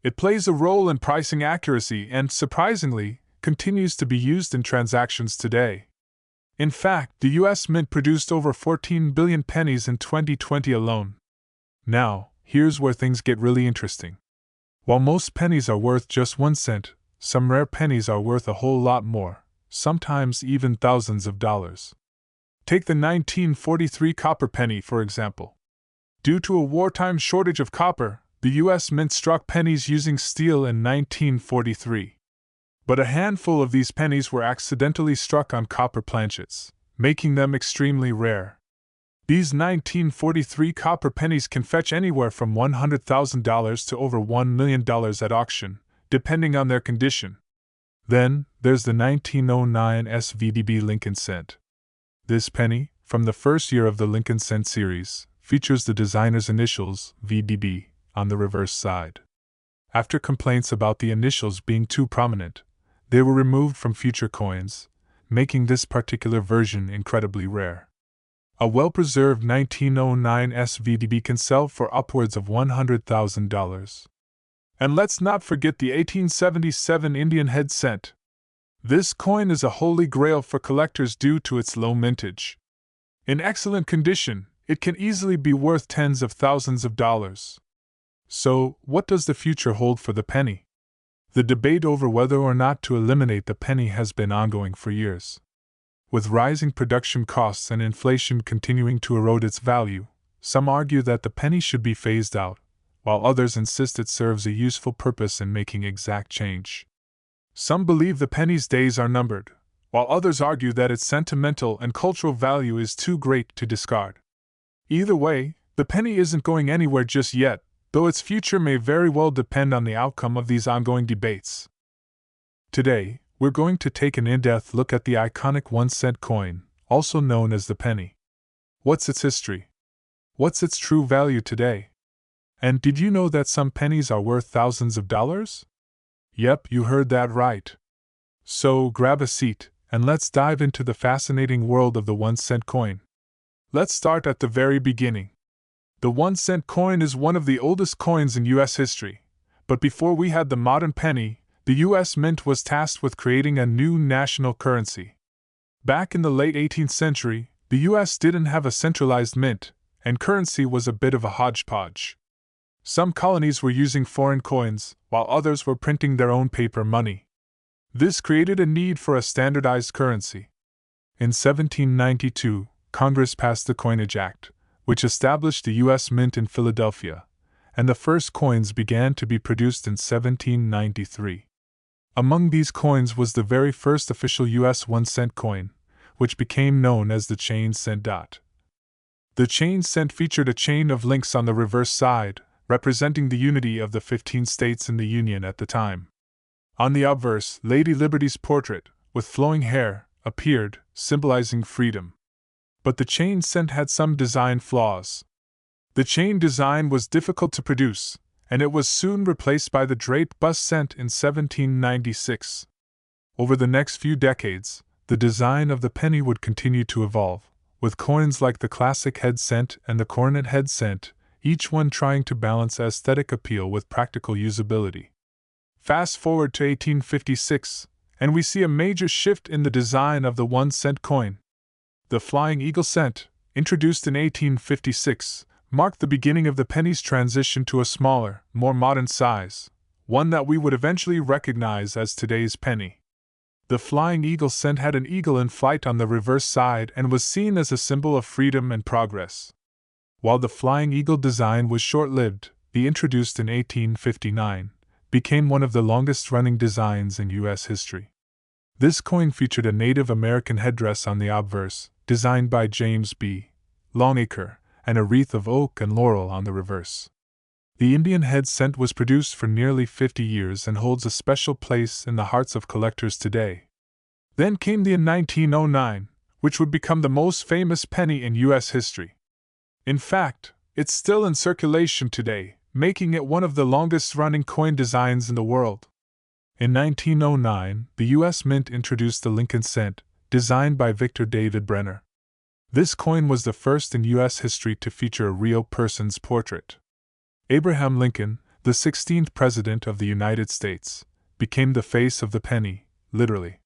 It plays a role in pricing accuracy and, surprisingly, continues to be used in transactions today. In fact, the U.S. Mint produced over 14 billion pennies in 2020 alone. Now, here's where things get really interesting. While most pennies are worth just 1 cent, some rare pennies are worth a whole lot more, sometimes even thousands of dollars. Take the 1943 copper penny, for example. Due to a wartime shortage of copper, the U.S. Mint struck pennies using steel in 1943. But a handful of these pennies were accidentally struck on copper planchets, making them extremely rare. These 1943 copper pennies can fetch anywhere from $100,000 to over $1 million at auction, depending on their condition. Then, there's the 1909 SVDB Lincoln cent. This penny, from the first year of the Lincoln cent series, features the designer's initials, VDB, on the reverse side. After complaints about the initials being too prominent, they were removed from future coins, making this particular version incredibly rare. A well-preserved 1909 SVDB can sell for upwards of $100,000. And let's not forget the 1877 Indian head cent. This coin is a holy grail for collectors due to its low mintage. In excellent condition, it can easily be worth tens of thousands of dollars. So, what does the future hold for the penny? The debate over whether or not to eliminate the penny has been ongoing for years. With rising production costs and inflation continuing to erode its value, some argue that the penny should be phased out, while others insist it serves a useful purpose in making exact change. Some believe the penny's days are numbered, while others argue that its sentimental and cultural value is too great to discard. Either way, the penny isn't going anywhere just yet, though its future may very well depend on the outcome of these ongoing debates. Today, we're going to take an in-depth look at the iconic 1 cent coin, also known as the penny. What's its history? What's its true value today? And did you know that some pennies are worth thousands of dollars? Yep, you heard that right. So grab a seat, and let's dive into the fascinating world of the 1 cent coin. Let's start at the very beginning. The 1 cent coin is one of the oldest coins in U.S. history, but before we had the modern penny, the U.S. Mint was tasked with creating a new national currency. Back in the late 18th century, the U.S. didn't have a centralized mint, and currency was a bit of a hodgepodge. Some colonies were using foreign coins, while others were printing their own paper money. This created a need for a standardized currency. In 1792, Congress passed the Coinage Act, which established the U.S. Mint in Philadelphia, and the first coins began to be produced in 1793. Among these coins was the very first official U.S. 1-cent coin, which became known as the chain cent. The chain cent featured a chain of links on the reverse side, representing the unity of the 15 states in the Union at the time. On the obverse, Lady Liberty's portrait, with flowing hair, appeared, symbolizing freedom. But the chain cent had some design flaws. The chain design was difficult to produce, and it was soon replaced by the draped bust cent in 1796. Over the next few decades, the design of the penny would continue to evolve, with coins like the classic head cent and the coronet head cent, each one trying to balance aesthetic appeal with practical usability. Fast forward to 1856, and we see a major shift in the design of the 1-cent coin. The Flying Eagle cent, introduced in 1856, marked the beginning of the penny's transition to a smaller, more modern size, one that we would eventually recognize as today's penny. The Flying Eagle cent had an eagle in flight on the reverse side and was seen as a symbol of freedom and progress. While the Flying Eagle design was short-lived, the introduced in 1859, became one of the longest-running designs in U.S. history. This coin featured a Native American headdress on the obverse, designed by James B. Longacre, and a wreath of oak and laurel on the reverse. The Indian head cent was produced for nearly 50 years and holds a special place in the hearts of collectors today. Then came the in 1909, which would become the most famous penny in U.S. history. In fact, it's still in circulation today, making it one of the longest-running coin designs in the world. In 1909, the U.S. Mint introduced the Lincoln cent, designed by Victor David Brenner. This coin was the first in U.S. history to feature a real person's portrait. Abraham Lincoln, the 16th President of the United States, became the face of the penny, literally.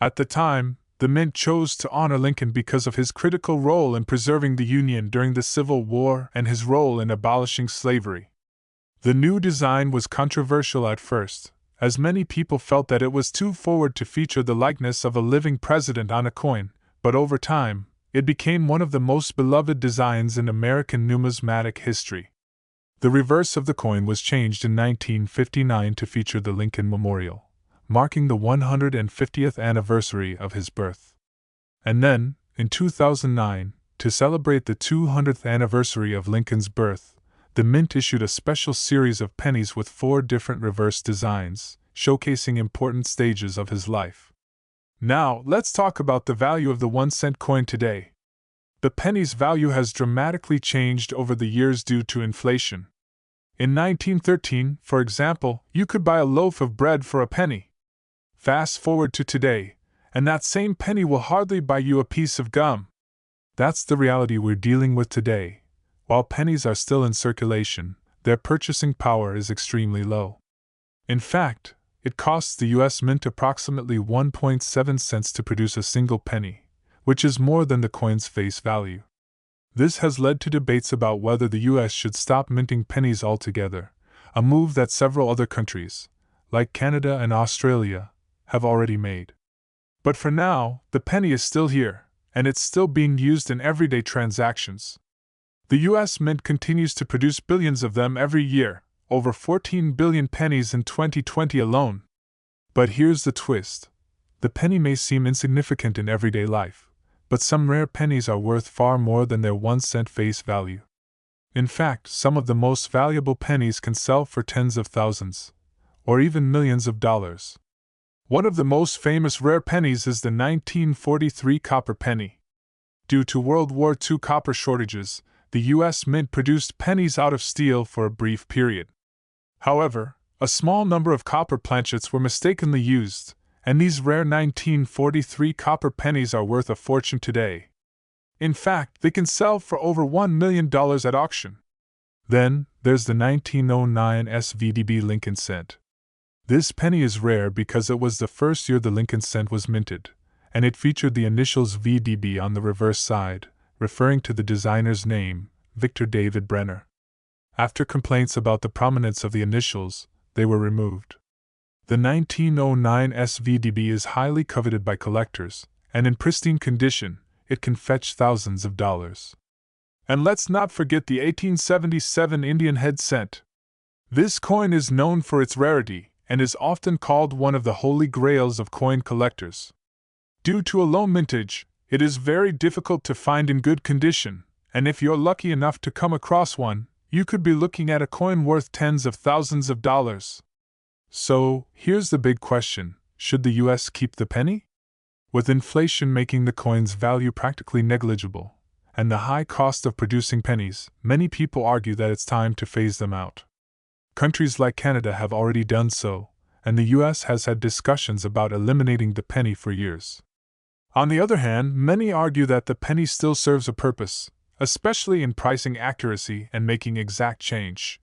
At the time, the Mint chose to honor Lincoln because of his critical role in preserving the Union during the Civil War and his role in abolishing slavery. The new design was controversial at first, as many people felt that it was too forward to feature the likeness of a living president on a coin, but over time, it became one of the most beloved designs in American numismatic history. The reverse of the coin was changed in 1959 to feature the Lincoln Memorial, marking the 150th anniversary of his birth. And then, in 2009, to celebrate the 200th anniversary of Lincoln's birth, the Mint issued a special series of pennies with 4 different reverse designs, showcasing important stages of his life. Now, let's talk about the value of the 1-cent coin today. The penny's value has dramatically changed over the years due to inflation. In 1913, for example, you could buy a loaf of bread for a penny. Fast forward to today, and that same penny will hardly buy you a piece of gum. That's the reality we're dealing with today. While pennies are still in circulation, their purchasing power is extremely low. In fact, it costs the U.S. Mint approximately 1.7 cents to produce a single penny, which is more than the coin's face value. This has led to debates about whether the U.S. should stop minting pennies altogether, a move that several other countries, like Canada and Australia, have already made. But for now, the penny is still here, and it's still being used in everyday transactions. The U.S. Mint continues to produce billions of them every year, over 14 billion pennies in 2020 alone. But here's the twist. The penny may seem insignificant in everyday life, but some rare pennies are worth far more than their 1-cent face value. In fact, some of the most valuable pennies can sell for tens of thousands, or even millions of dollars. One of the most famous rare pennies is the 1943 copper penny. Due to World War II copper shortages, the U.S. Mint produced pennies out of steel for a brief period. However, a small number of copper planchets were mistakenly used, and these rare 1943 copper pennies are worth a fortune today. In fact, they can sell for over $1 million at auction. Then, there's the 1909 SVDB Lincoln cent. This penny is rare because it was the first year the Lincoln cent was minted, and it featured the initials VDB on the reverse side, referring to the designer's name, Victor David Brenner. After complaints about the prominence of the initials, they were removed. The 1909 SVDB is highly coveted by collectors, and in pristine condition, it can fetch thousands of dollars. And let's not forget the 1877 Indian head cent. This coin is known for its rarity and is often called one of the holy grails of coin collectors. Due to a low mintage, it is very difficult to find in good condition, and if you're lucky enough to come across one, you could be looking at a coin worth tens of thousands of dollars. So, here's the big question: should the US keep the penny? With inflation making the coin's value practically negligible, and the high cost of producing pennies, many people argue that it's time to phase them out. Countries like Canada have already done so, and the US has had discussions about eliminating the penny for years. On the other hand, many argue that the penny still serves a purpose, especially in pricing accuracy and making exact change.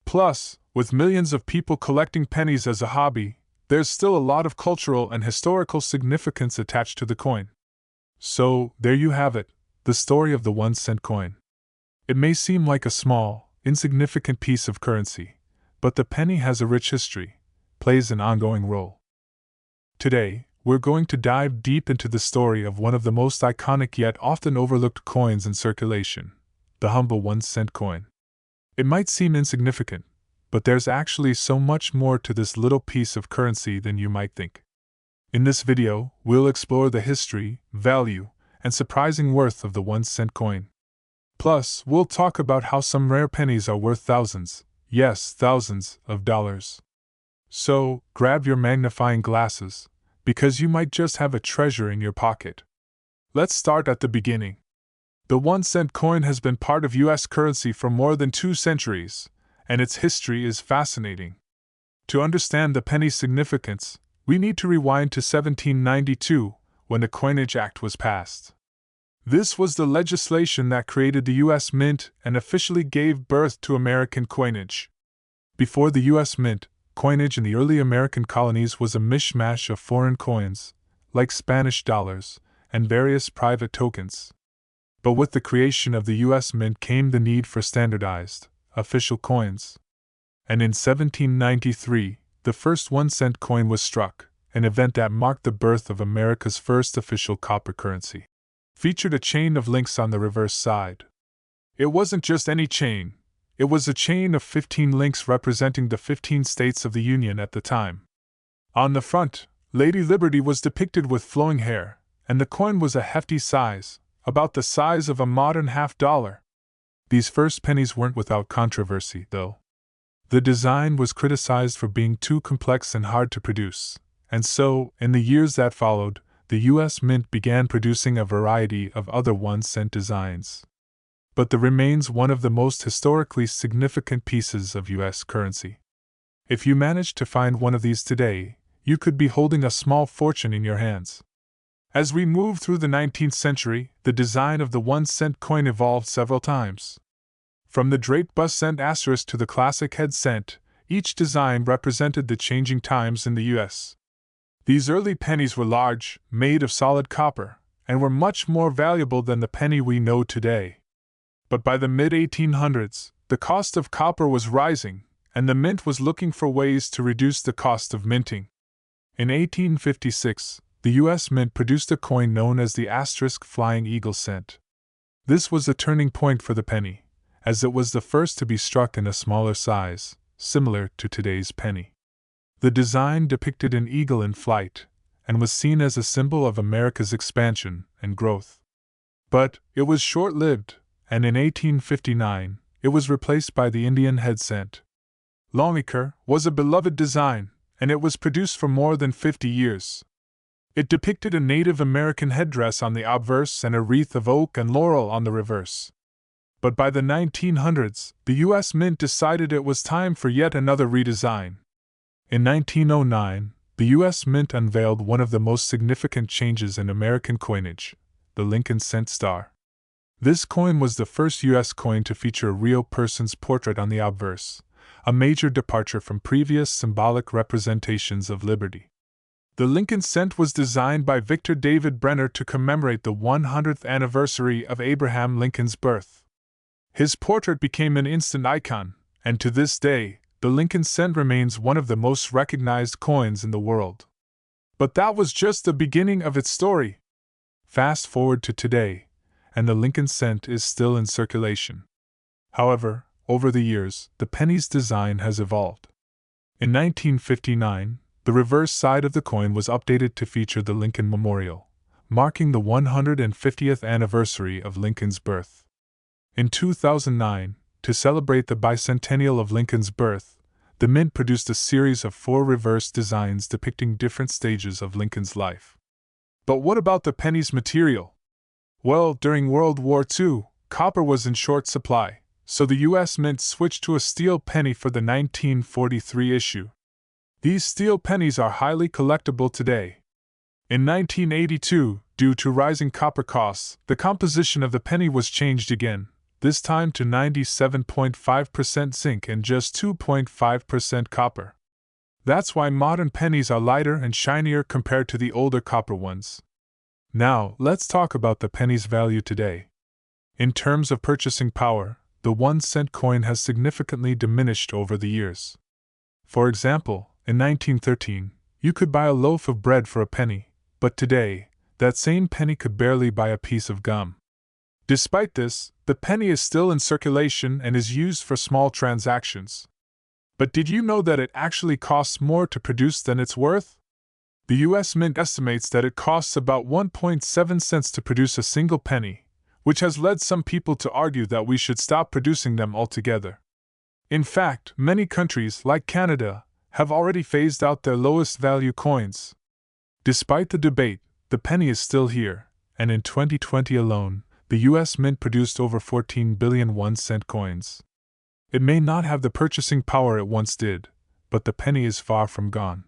Plus, with millions of people collecting pennies as a hobby, there's still a lot of cultural and historical significance attached to the coin. So, there you have it, the story of the 1-cent coin. It may seem like a small, insignificant piece of currency, but the penny has a rich history, plays an ongoing role. Today, we're going to dive deep into the story of one of the most iconic yet often overlooked coins in circulation, the humble 1-cent coin. It might seem insignificant, but there's actually so much more to this little piece of currency than you might think. In this video, we'll explore the history, value, and surprising worth of the 1-cent coin. Plus, we'll talk about how some rare pennies are worth thousands, yes, thousands of dollars. So, grab your magnifying glasses, because you might just have a treasure in your pocket. Let's start at the beginning. The 1-cent coin has been part of US currency for more than 2 centuries, and its history is fascinating. To understand the penny's significance, we need to rewind to 1792, when the Coinage Act was passed. This was the legislation that created the US Mint and officially gave birth to American coinage. Before the US Mint, coinage in the early American colonies was a mishmash of foreign coins, like Spanish dollars, and various private tokens. But with the creation of the US Mint came the need for standardized, official coins. And in 1793, the first 1-cent coin was struck, an event that marked the birth of America's first official copper currency. Featured a chain of links on the reverse side. It wasn't just any chain, it was a chain of 15 links representing the 15 states of the Union at the time. On the front, Lady Liberty was depicted with flowing hair, and the coin was a hefty size, about the size of a modern $50. These first pennies weren't without controversy, though. The design was criticized for being too complex and hard to produce, and so, in the years that followed, the US Mint began producing a variety of other 1-cent designs. But it remains one of the most historically significant pieces of US currency. If you manage to find one of these today, you could be holding a small fortune in your hands. As we move through the 19th century, the design of the 1-cent coin evolved several times. From the draped bust cent asterisk to the classic head cent, each design represented the changing times in the US. These early pennies were large, made of solid copper, and were much more valuable than the penny we know today. But by the mid-1800s, the cost of copper was rising, and the mint was looking for ways to reduce the cost of minting. In 1856, the US Mint produced a coin known as the asterisk Flying Eagle cent. This was a turning point for the penny, as it was the first to be struck in a smaller size, similar to today's penny. The design depicted an eagle in flight, and was seen as a symbol of America's expansion and growth. But it was short-lived, and in 1859, it was replaced by the Indian head cent. Longacre was a beloved design, and it was produced for more than 50 years. It depicted a Native American headdress on the obverse and a wreath of oak and laurel on the reverse. But by the 1900s, the US Mint decided it was time for yet another redesign. In 1909, the US Mint unveiled one of the most significant changes in American coinage, the Lincoln Cent Star. This coin was the first US coin to feature a real person's portrait on the obverse, a major departure from previous symbolic representations of liberty. The Lincoln Cent was designed by Victor David Brenner to commemorate the 100th anniversary of Abraham Lincoln's birth. His portrait became an instant icon, and to this day, the Lincoln cent remains one of the most recognized coins in the world. But that was just the beginning of its story. Fast forward to today, and the Lincoln cent is still in circulation. However, over the years, the penny's design has evolved. In 1959, the reverse side of the coin was updated to feature the Lincoln Memorial, marking the 150th anniversary of Lincoln's birth. In 2009, to celebrate the bicentennial of Lincoln's birth, the Mint produced a series of 4 reverse designs depicting different stages of Lincoln's life. But what about the penny's material? Well, during World War II, copper was in short supply, so the U.S. Mint switched to a steel penny for the 1943 issue. These steel pennies are highly collectible today. In 1982, due to rising copper costs, the composition of the penny was changed again, this time to 97.5% zinc and just 2.5% copper. That's why modern pennies are lighter and shinier compared to the older copper ones. Now, let's talk about the penny's value today. In terms of purchasing power, the 1-cent coin has significantly diminished over the years. For example, in 1913, you could buy a loaf of bread for a penny, but today, that same penny could barely buy a piece of gum. Despite this, the penny is still in circulation and is used for small transactions. But did you know that it actually costs more to produce than it's worth? The U.S. Mint estimates that it costs about 1.7 cents to produce a single penny, which has led some people to argue that we should stop producing them altogether. In fact, many countries, like Canada, have already phased out their lowest value coins. Despite the debate, the penny is still here, and in 2020 alone, the U.S. Mint produced over 14 billion 1-cent coins. It may not have the purchasing power it once did, but the penny is far from gone.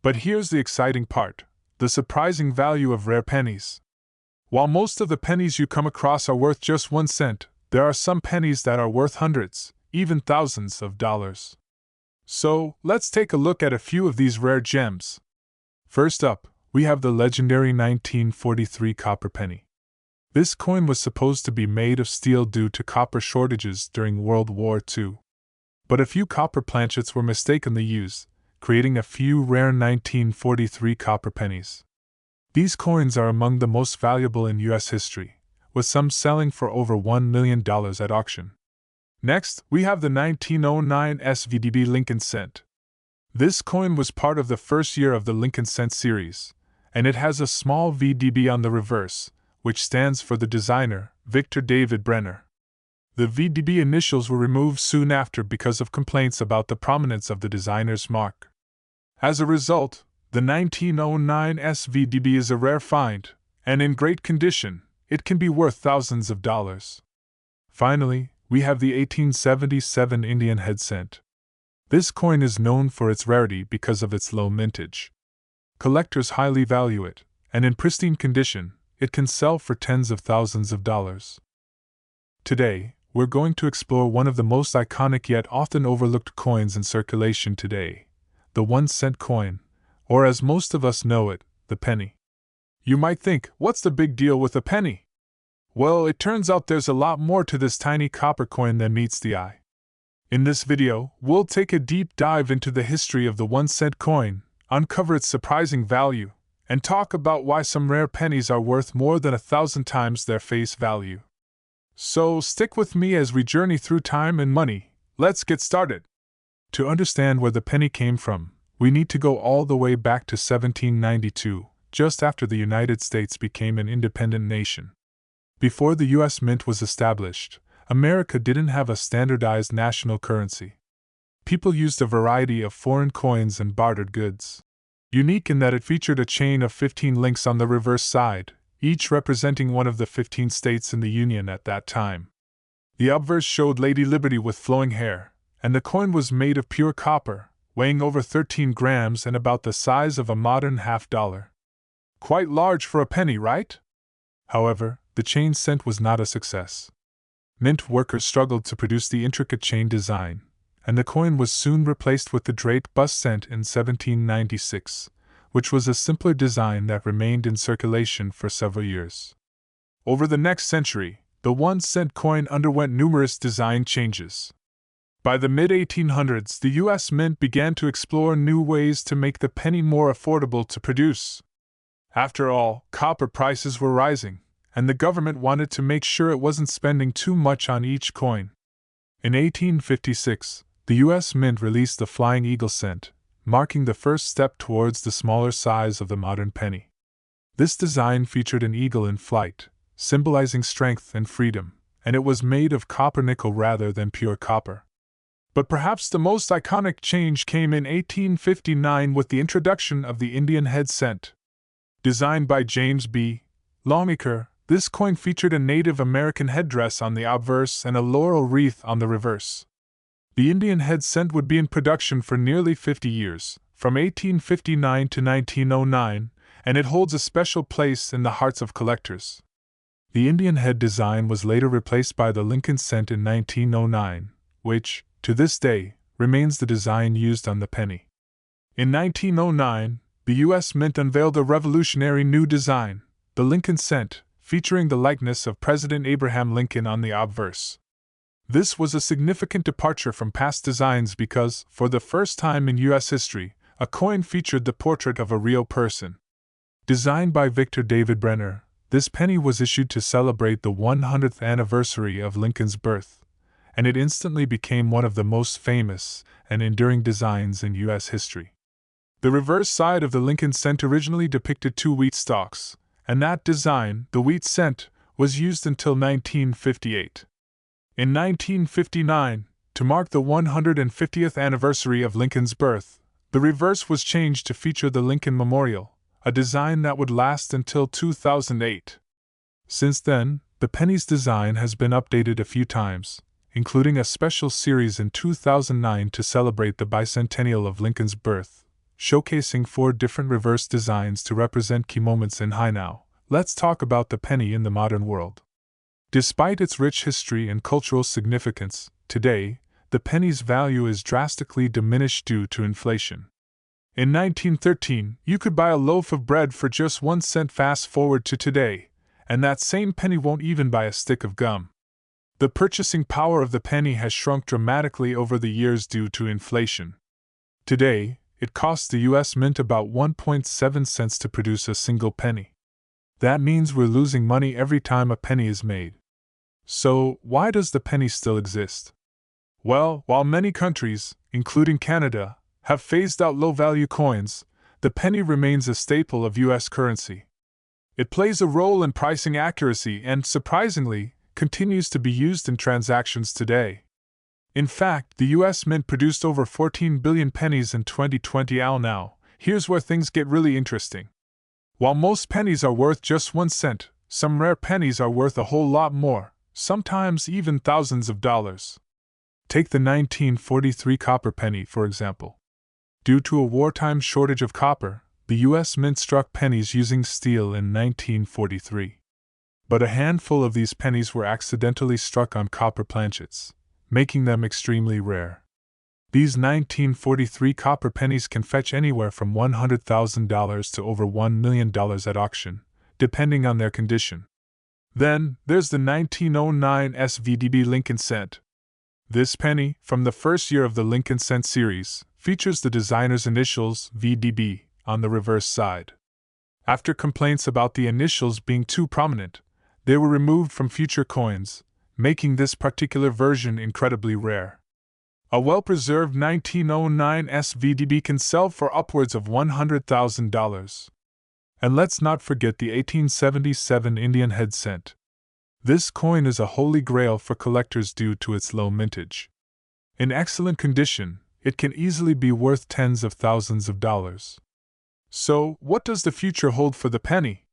But here's the exciting part: the surprising value of rare pennies. While most of the pennies you come across are worth just 1 cent, there are some pennies that are worth hundreds, even thousands of dollars. So, let's take a look at a few of these rare gems. First up, we have the legendary 1943 copper penny. This coin was supposed to be made of steel due to copper shortages during World War II. But a few copper planchets were mistakenly used, creating a few rare 1943 copper pennies. These coins are among the most valuable in U.S. history, with some selling for over $1 million at auction. Next, we have the 1909 SVDB Lincoln cent. This coin was part of the first year of the Lincoln cent series, and it has a small VDB on the reverse, which stands for the designer, Victor David Brenner. The VDB initials were removed soon after because of complaints about the prominence of the designer's mark. As a result, the 1909 SVDB is a rare find, and in great condition, it can be worth thousands of dollars. Finally, we have the 1877 Indian head cent. This coin is known for its rarity because of its low mintage. Collectors highly value it, and in pristine condition, it can sell for tens of thousands of dollars. Today, we're going to explore one of the most iconic yet often overlooked coins in circulation today, the 1-cent coin, or as most of us know it, the penny. You might think, what's the big deal with a penny? Well, it turns out there's a lot more to this tiny copper coin than meets the eye. In this video, we'll take a deep dive into the history of the 1-cent coin, uncover its surprising value, and talk about why some rare pennies are worth more than 1,000 times their face value. So stick with me as we journey through time and money. Let's get started. To understand where the penny came from, we need to go all the way back to 1792, just after the United States became an independent nation. Before the U.S. Mint was established, America didn't have a standardized national currency. People used a variety of foreign coins and bartered goods. Unique in that it featured a chain of 15 links on the reverse side, each representing one of the 15 states in the Union at that time. The obverse showed Lady Liberty with flowing hair, and the coin was made of pure copper, weighing over 13 grams and about the size of a modern half-dollar. Quite large for a penny, right? However, the chain cent was not a success. Mint workers struggled to produce the intricate chain design, and the coin was soon replaced with the Drake bust cent in 1796, which was a simpler design that remained in circulation for several years. Over the next century, the 1-cent coin underwent numerous design changes. By the mid-1800s, the U.S. Mint began to explore new ways to make the penny more affordable to produce. After all, copper prices were rising, and the government wanted to make sure it wasn't spending too much on each coin. In 1856, the U.S. Mint released the Flying Eagle cent, marking the first step towards the smaller size of the modern penny. This design featured an eagle in flight, symbolizing strength and freedom, and it was made of copper nickel rather than pure copper. But perhaps the most iconic change came in 1859 with the introduction of the Indian head cent. Designed by James B. Longacre, this coin featured a Native American headdress on the obverse and a laurel wreath on the reverse. The Indian head cent would be in production for nearly 50 years, from 1859 to 1909, and it holds a special place in the hearts of collectors. The Indian head design was later replaced by the Lincoln cent in 1909, which, to this day, remains the design used on the penny. In 1909, the U.S. Mint unveiled a revolutionary new design, the Lincoln cent, featuring the likeness of President Abraham Lincoln on the obverse. This was a significant departure from past designs because, for the first time in U.S. history, a coin featured the portrait of a real person. Designed by Victor David Brenner, this penny was issued to celebrate the 100th anniversary of Lincoln's birth, and it instantly became one of the most famous and enduring designs in U.S. history. The reverse side of the Lincoln cent originally depicted two wheat stalks, and that design, the wheat cent, was used until 1958. In 1959, to mark the 150th anniversary of Lincoln's birth, the reverse was changed to feature the Lincoln Memorial, a design that would last until 2008. Since then, the penny's design has been updated a few times, including a special series in 2009 to celebrate the bicentennial of Lincoln's birth, showcasing 4 different reverse designs to represent key moments in Hi Now. Let's talk about the penny in the modern world. Despite its rich history and cultural significance, today, the penny's value is drastically diminished due to inflation. In 1913, you could buy a loaf of bread for just 1 cent. Fast forward to today, and that same penny won't even buy a stick of gum. The purchasing power of the penny has shrunk dramatically over the years due to inflation. Today, it costs the U.S. Mint about 1.7 cents to produce a single penny. That means we're losing money every time a penny is made. So, why does the penny still exist? Well, while many countries, including Canada, have phased out low-value coins, the penny remains a staple of U.S. currency. It plays a role in pricing accuracy and, surprisingly, continues to be used in transactions today. In fact, the U.S. Mint produced over 14 billion pennies in 2020. Now, here's where things get really interesting. While most pennies are worth just 1 cent, some rare pennies are worth a whole lot more, sometimes even thousands of dollars. Take the 1943 copper penny, for example. Due to a wartime shortage of copper, the U.S. Mint struck pennies using steel in 1943. But a handful of these pennies were accidentally struck on copper planchets, making them extremely rare. These 1943 copper pennies can fetch anywhere from $100,000 to over $1 million at auction, depending on their condition. Then, there's the 1909 SVDB Lincoln cent. This penny, from the first year of the Lincoln cent series, features the designer's initials, VDB, on the reverse side. After complaints about the initials being too prominent, they were removed from future coins, making this particular version incredibly rare. A well-preserved 1909 SVDB can sell for upwards of $100,000. And let's not forget the 1877 Indian head cent. This coin is a holy grail for collectors due to its low mintage. In excellent condition, it can easily be worth tens of thousands of dollars. So, what does the future hold for the penny?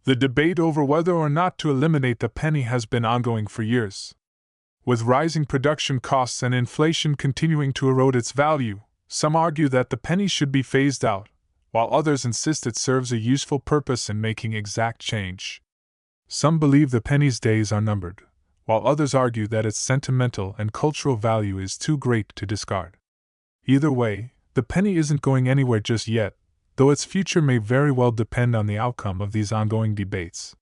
The debate over whether or not to eliminate the penny has been ongoing for years. With rising production costs and inflation continuing to erode its value, some argue that the penny should be phased out, while others insist it serves a useful purpose in making exact change. Some believe the penny's days are numbered, while others argue that its sentimental and cultural value is too great to discard. Either way, the penny isn't going anywhere just yet, though its future may very well depend on the outcome of these ongoing debates.